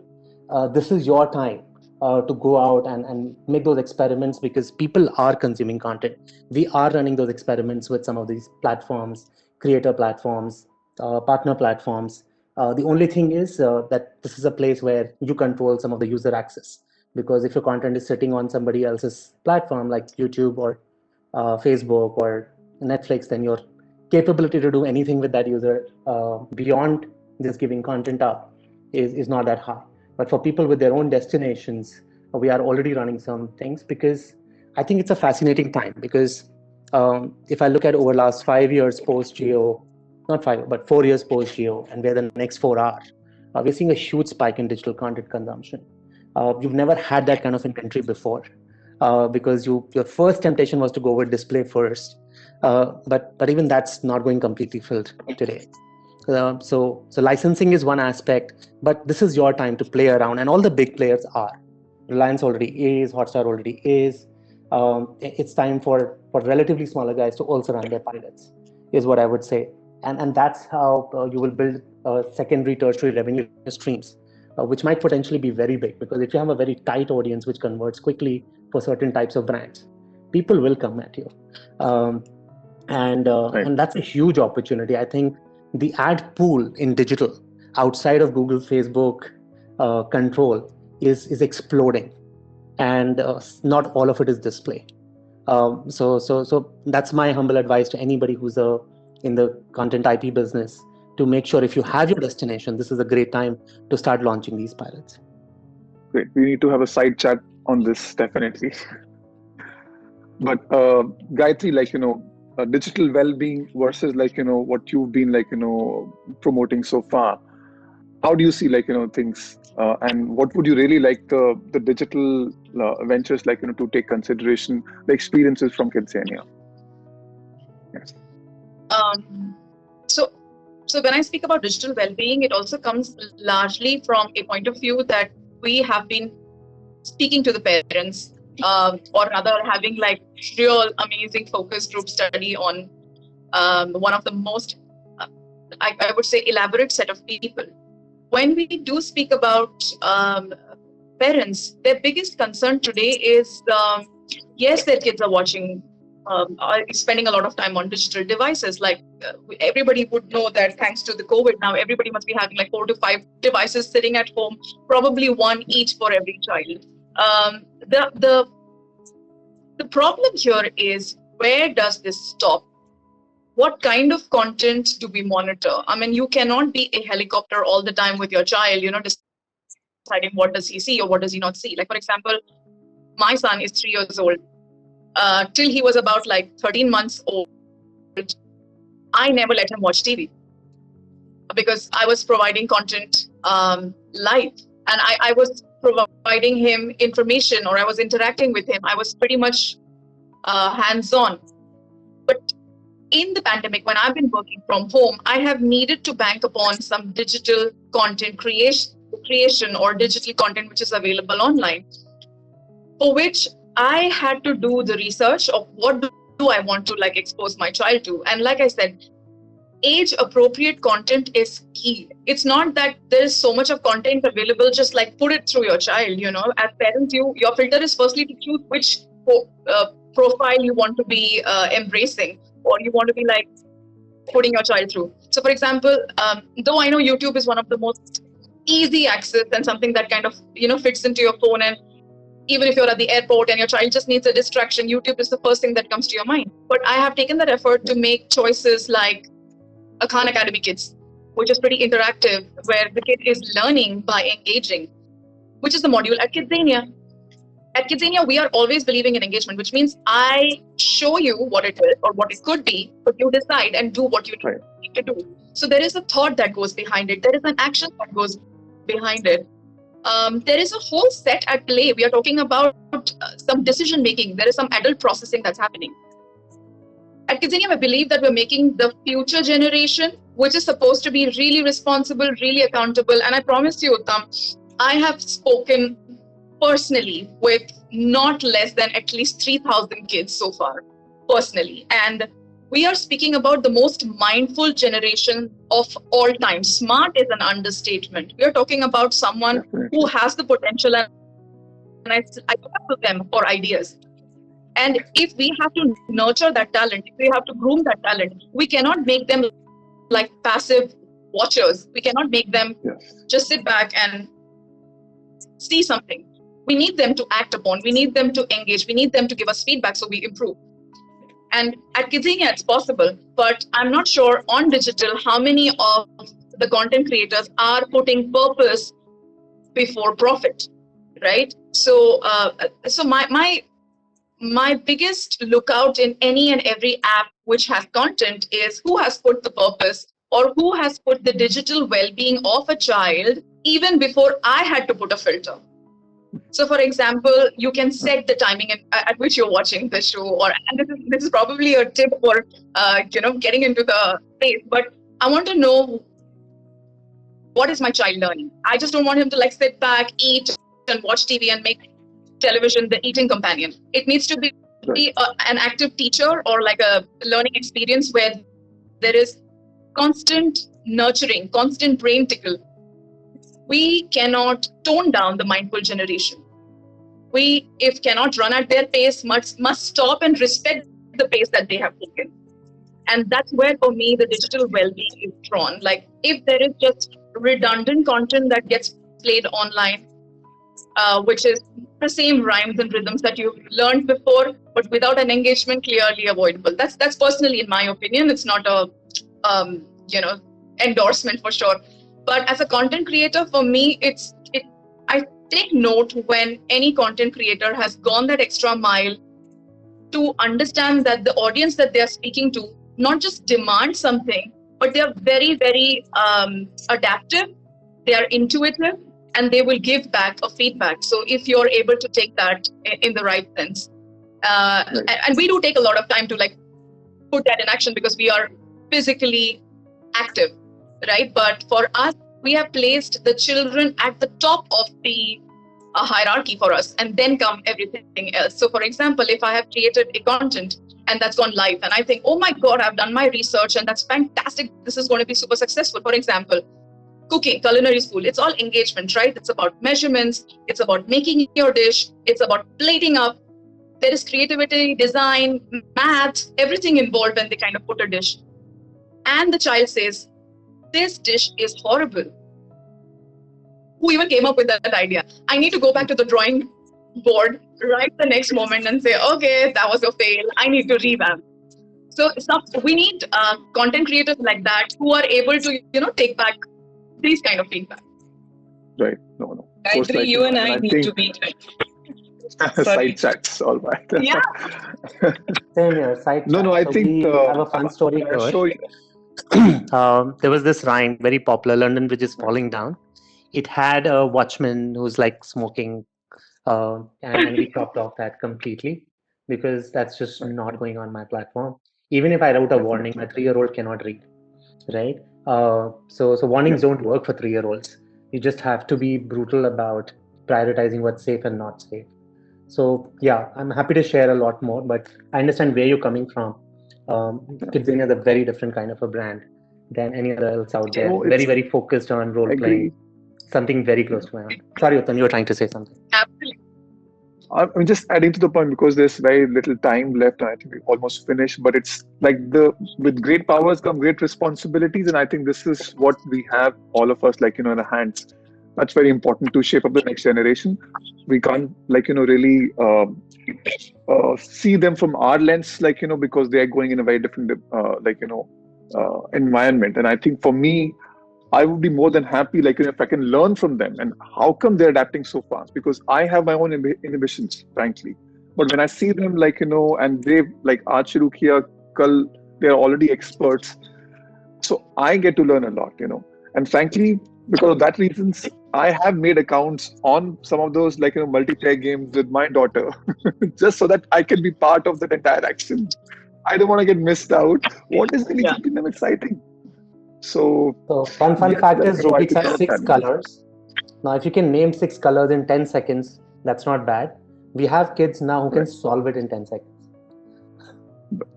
this is your time to go out and make those experiments, because people are consuming content. We are running those experiments with some of these platforms, creator platforms, partner platforms. The only thing is that this is a place where you control some of the user access, because if your content is sitting on somebody else's platform like YouTube or Facebook or Netflix, then your capability to do anything with that user beyond just giving content up is not that high. But for people with their own destinations, we are already running some things, because I think it's a fascinating time. Because if I look at over last 5 years post Geo, not 5, but 4 years post Geo, and where the next 4 are, we're seeing a huge spike in digital content consumption. You've never had that kind of inventory before, because your first temptation was to go with display first, but even that's not going completely filled today. So licensing is one aspect, but this is your time to play around, and all the big players are. Reliance already is, Hotstar already is. It's time for relatively smaller guys to also run their pilots, is what I would say. And that's how you will build secondary, tertiary revenue streams, which might potentially be very big, because if you have a very tight audience which converts quickly for certain types of brands, people will come at you. And that's a huge opportunity. I think the ad pool in digital outside of Google, Facebook control is exploding, and not all of it is display. So that's my humble advice to anybody who's in the content IP business, to make sure if you have your destination, this is a great time to start launching these pilots. Great. We need to have a side chat on this, definitely. But Gayatri, digital well-being versus what you've been promoting so far. How do you see things, and what would you really like the digital ventures to take consideration the experiences from KidZania? Yes. So when I speak about digital well-being, it also comes largely from a point of view that we have been speaking to the parents, or rather having real amazing focus group study on one of the most, I would say, elaborate set of people. When we do speak about parents, their biggest concern today is, yes, their kids are watching, are spending a lot of time on digital devices. Everybody would know that thanks to the COVID, now everybody must be having 4 to 5 devices sitting at home, probably one each for every child. The problem here is, where does this stop? What kind of content do we monitor? I mean, you cannot be a helicopter all the time with your child, deciding what does he see or what does he not see. For example, my son is 3 years old. Till he was about 13 months old, I never let him watch TV, because I was providing content live, and I was providing him information, or I was interacting with him. I was pretty much hands-on. But in the pandemic, when I've been working from home, I have needed to bank upon some digital content creation or digital content which is available online, for which I had to do the research of what do I want to expose my child to. And like I said, age appropriate content is key. It's not that there is so much of content available, just put it through your child. As parents, your filter is firstly to choose which profile you want to be embracing, or you want to be putting your child through. So for example, though I know YouTube is one of the most easy access and something that kind of fits into your phone, and even if you're at the airport and your child just needs a distraction, YouTube is the first thing that comes to your mind. But I have taken that effort to make choices like a Khan Academy Kids, which is pretty interactive, where the kid is learning by engaging, which is the module at KidZania. At KidZania, we are always believing in engagement, which means I show you what it is or what it could be, but you decide and do what you need to do. So there is a thought that goes behind it. There is an action that goes behind it. There is a whole set at play. We are talking about some decision making. There is some adult processing that's happening. At KidZania, we believe that we're making the future generation, which is supposed to be really responsible, really accountable. And I promise you, Uttam, I have spoken personally with not less than at least 3,000 kids so far, personally. And we are speaking about the most mindful generation of all time. Smart is an understatement. We are talking about someone who has the potential, and I talk to them for ideas. And if we have to nurture that talent, if we have to groom that talent, we cannot make them like passive watchers. We cannot make them just sit back and see something. We need them to act upon. We need them to engage. We need them to give us feedback so we improve. And at KidZania, it's possible, but I'm not sure on digital how many of the content creators are putting purpose before profit, right? So, my biggest lookout in any and every app which has content is who has put the purpose or who has put the digital well-being of a child even before I had to put a filter. So, for example, you can set the timing at which you're watching the show, and this is probably a tip for getting into the space. But I want to know, what is my child learning? I just don't want him to like sit back, eat, and watch TV and make television the eating companion. It needs to be an active teacher or like a learning experience where there is constant nurturing, constant brain tickle. We cannot tone down the mindful generation. We, if cannot run at their pace, must stop and respect the pace that they have taken. And that's where, for me, the digital well-being is drawn. Like, if there is just redundant content that gets played online, which is the same rhymes and rhythms that you've learned before, but without an engagement, clearly avoidable. That's personally, in my opinion. It's not a endorsement for sure. But as a content creator, for me, I take note when any content creator has gone that extra mile to understand that the audience that they are speaking to not just demand something, but they are very, very adaptive, they are intuitive, and they will give back a feedback. So if you're able to take that in the right sense, and we do take a lot of time to like put that in action because we are physically active, right? But for us, we have placed the children at the top of the hierarchy for us, and then come everything else. So for example, if I have created a content and that's gone live, and I think, oh my God, I've done my research and that's fantastic, this is going to be super successful. For example, cooking, culinary school, it's all engagement, right? It's about measurements, it's about making your dish, it's about plating up. There is creativity, design, math, everything involved when they kind of put a dish. And the child says, this dish is horrible. Who even came up with that idea? I need to go back to the drawing board right the next moment and say, okay, that was a fail. I need to revamp. So we need content creators like that who are able to, take back these kind of feedback. Right. No. Gayatri, you and I need to meet. Side chats, all right. Yeah. Same here, side chat. No, I think we have a fun story here. There was this rhyme, very popular, London Bridge is falling down. It had a watchman who's like smoking, and we chopped off that completely because that's just not going on my platform. Even if I wrote a warning, my 3-year-old cannot read, right? So warnings don't work for 3-year-olds. You just have to be brutal about prioritizing what's safe and not safe. So yeah, I'm happy to share a lot more, but I understand where you're coming from. KidZania is a very different kind of a brand than any other else out there. Very, very focused on role playing. Something very close to my heart. Sorry, Uttam, you were trying to say something. Absolutely. I'm just adding to the point because there's very little time left. And I think we almost finished, but it's like with great powers come great responsibilities. And I think this is what we have, all of us, in our hands. That's very important to shape up the next generation. We can't, really see them from our lens, because they are going in a very different, environment. And I think for me, I would be more than happy, if I can learn from them. And how come they're adapting so fast? Because I have my own inhibitions, frankly. But when I see them, and they, aaj shuru kiya, kal, they're already experts. So I get to learn a lot, And frankly, because of that reasons, I have made accounts on some of those, multiplayer games with my daughter, just so that I can be part of that entire action. I don't want to get missed out. What is really keeping them exciting? So fun fact is Rubik's has 6 colors. Now, if you can name 6 colors in 10 seconds, that's not bad. We have kids now who can solve it in 10 seconds.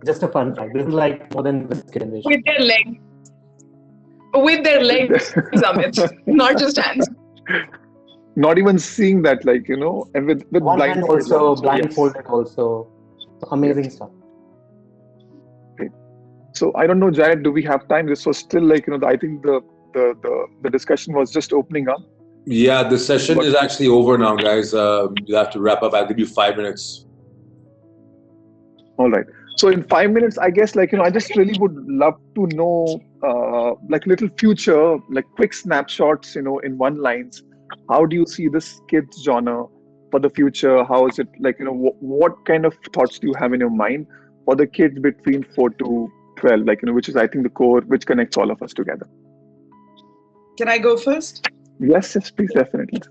Just a fun fact. This is like more than biscuit invasion. With their legs. With their legs, Amit, not just hands. Not even seeing that, like, you know, and with One hand blindfold. also, blindfolded also. So amazing stuff. So I don't know, Jared, do we have time? This was still like, you know, I think the discussion was just opening up. Yeah, the session is actually over now, guys. You have to wrap up. I'll give you 5 minutes. All right. So in 5 minutes, I guess, like, you know, I just really would love to know, like, little future, like quick snapshots, you know, in one lines. How do you see this kids genre for the future? How is it, like, you know, what kind of thoughts do you have in your mind for the kids between 4 to 12, like, you know, which is, I think, the core which connects all of us together? Can I go first? Yes, please, definitely.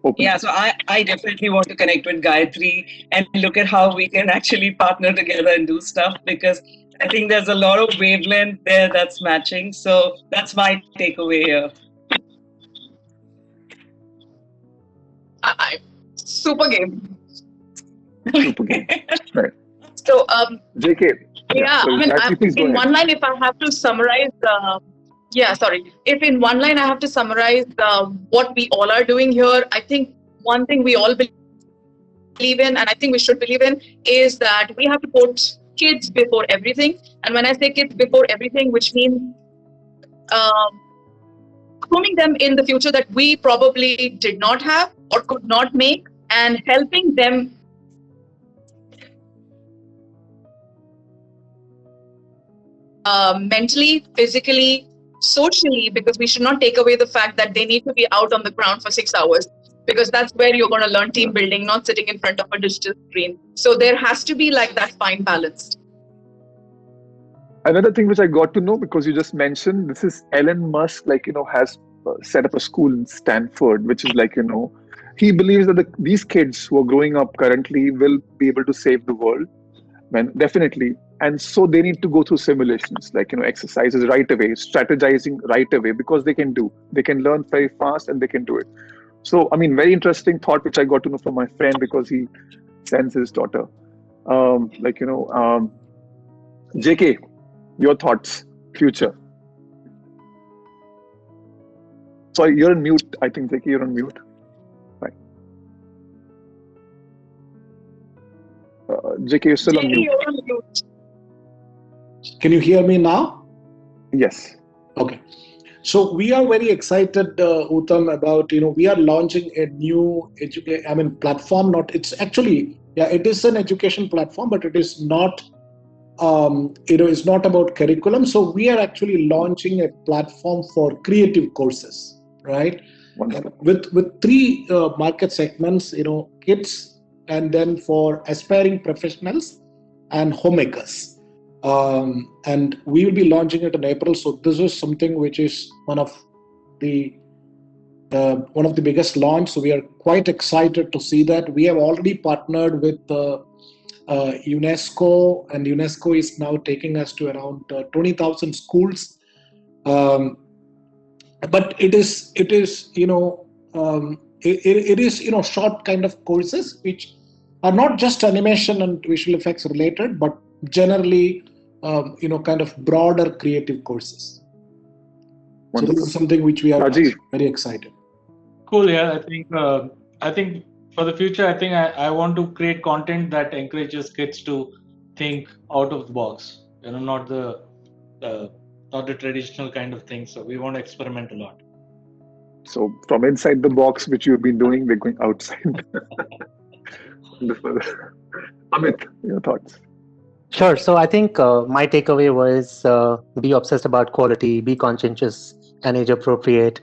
Open. Yeah, so I definitely want to connect with Gayatri and look at how we can actually partner together and do stuff, because I think there's a lot of wavelength there that's matching. So that's my takeaway here. Super game. Super game. Right. So, JK. yeah, So I mean, in one line, if I have to summarize, if in one line I have to summarize what we all are doing here, I think one thing we all believe in, and I think we should believe in, is that we have to put kids before everything. And when I say kids before everything, which means grooming them in the future that we probably did not have or could not make, and helping them mentally, physically, socially, because we should not take away the fact that they need to be out on the ground for 6 hours, because that's where you're going to learn team building, not sitting in front of a digital screen. So there has to be like that fine balance. Another thing which I got to know, because you just mentioned, this is Elon Musk, like, you know, has set up a school in Stanford, which is like, you know, he believes that these kids who are growing up currently will be able to save the world. Definitely. And so they need to go through simulations, like, you know, exercises right away, strategizing right away, because they can learn very fast and they can do it. So, I mean, very interesting thought, which I got to know from my friend, because he sends his daughter. Like, you know, JK, your thoughts, future. Sorry, you're on mute. I think, JK, you're on mute. Right. JK, you're still on mute. Can you hear me now? Yes. Okay. So we are very excited, Uttam, about, you know, we are launching a new platform. It is an education platform, but it is not, it's not about curriculum. So we are actually launching a platform for creative courses, right? With three market segments, you know, kids, and then for aspiring professionals and homemakers. And we will be launching it in April. So this is something which is one of the biggest launch. So we are quite excited to see that. We have already partnered with UNESCO, and UNESCO is now taking us to around 20,000 schools. But it is short kind of courses which are not just animation and visual effects related, but generally kind of broader creative courses. Wonderful. So this is something which we are Rajiv. Very excited. Cool. Yeah, I think for the future, I think I want to create content that encourages kids to think out of the box. You know, not the traditional kind of thing. So we want to experiment a lot. So from inside the box, which you've been doing, we're going outside. Wonderful. Amit, your thoughts? Sure. So I think my takeaway was be obsessed about quality, be conscientious and age appropriate.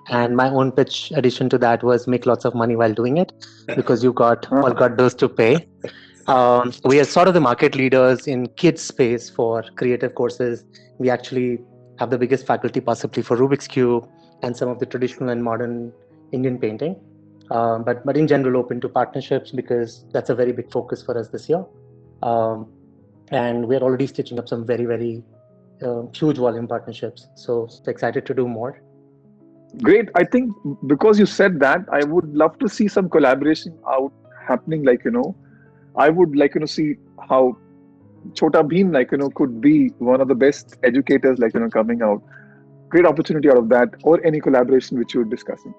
And my own pitch addition to that was make lots of money while doing it, because you all got those to pay. We are sort of the market leaders in kids space for creative courses. We actually have the biggest faculty possibly for Rubik's Cube and some of the traditional and modern Indian painting. But in general, open to partnerships, because that's a very big focus for us this year. And we're already stitching up some very, very huge volume partnerships. So excited to do more. Great. I think because you said that, I would love to see some collaboration happening. Like, you know, I would like, you know, see how Chota Bheem, could be one of the best educators, coming out. Great opportunity out of that, or any collaboration which you're discussing.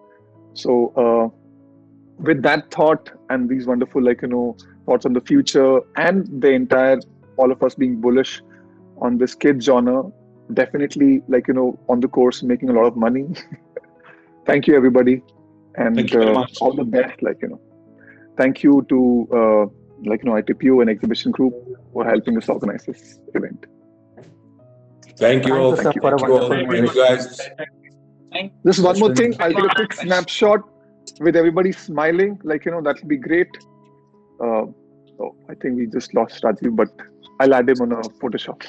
So, with that thought and these wonderful, thoughts on the future and the entire, all of us being bullish on this kids genre, definitely, on the course, making a lot of money. Thank you, everybody. And Thank you very much. all the best, Thank you to, ITPO and Exhibition Group for helping us organize this event. Thank you all. Thank you, sir, Thank for a you all. wonderful Thank you guys. Just one more thing, I'll take a quick snapshot with everybody smiling, that will be great. Oh, I think we just lost Rajiv, but I'll add him on a Photoshop.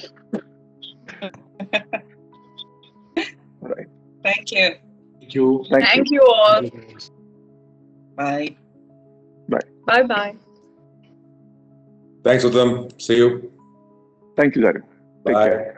All right. Thank you. Thank you. Thank you all. Bye. Bye-bye. Thanks, Uttam. See you. Thank you, Jayakumar. Take Bye. care.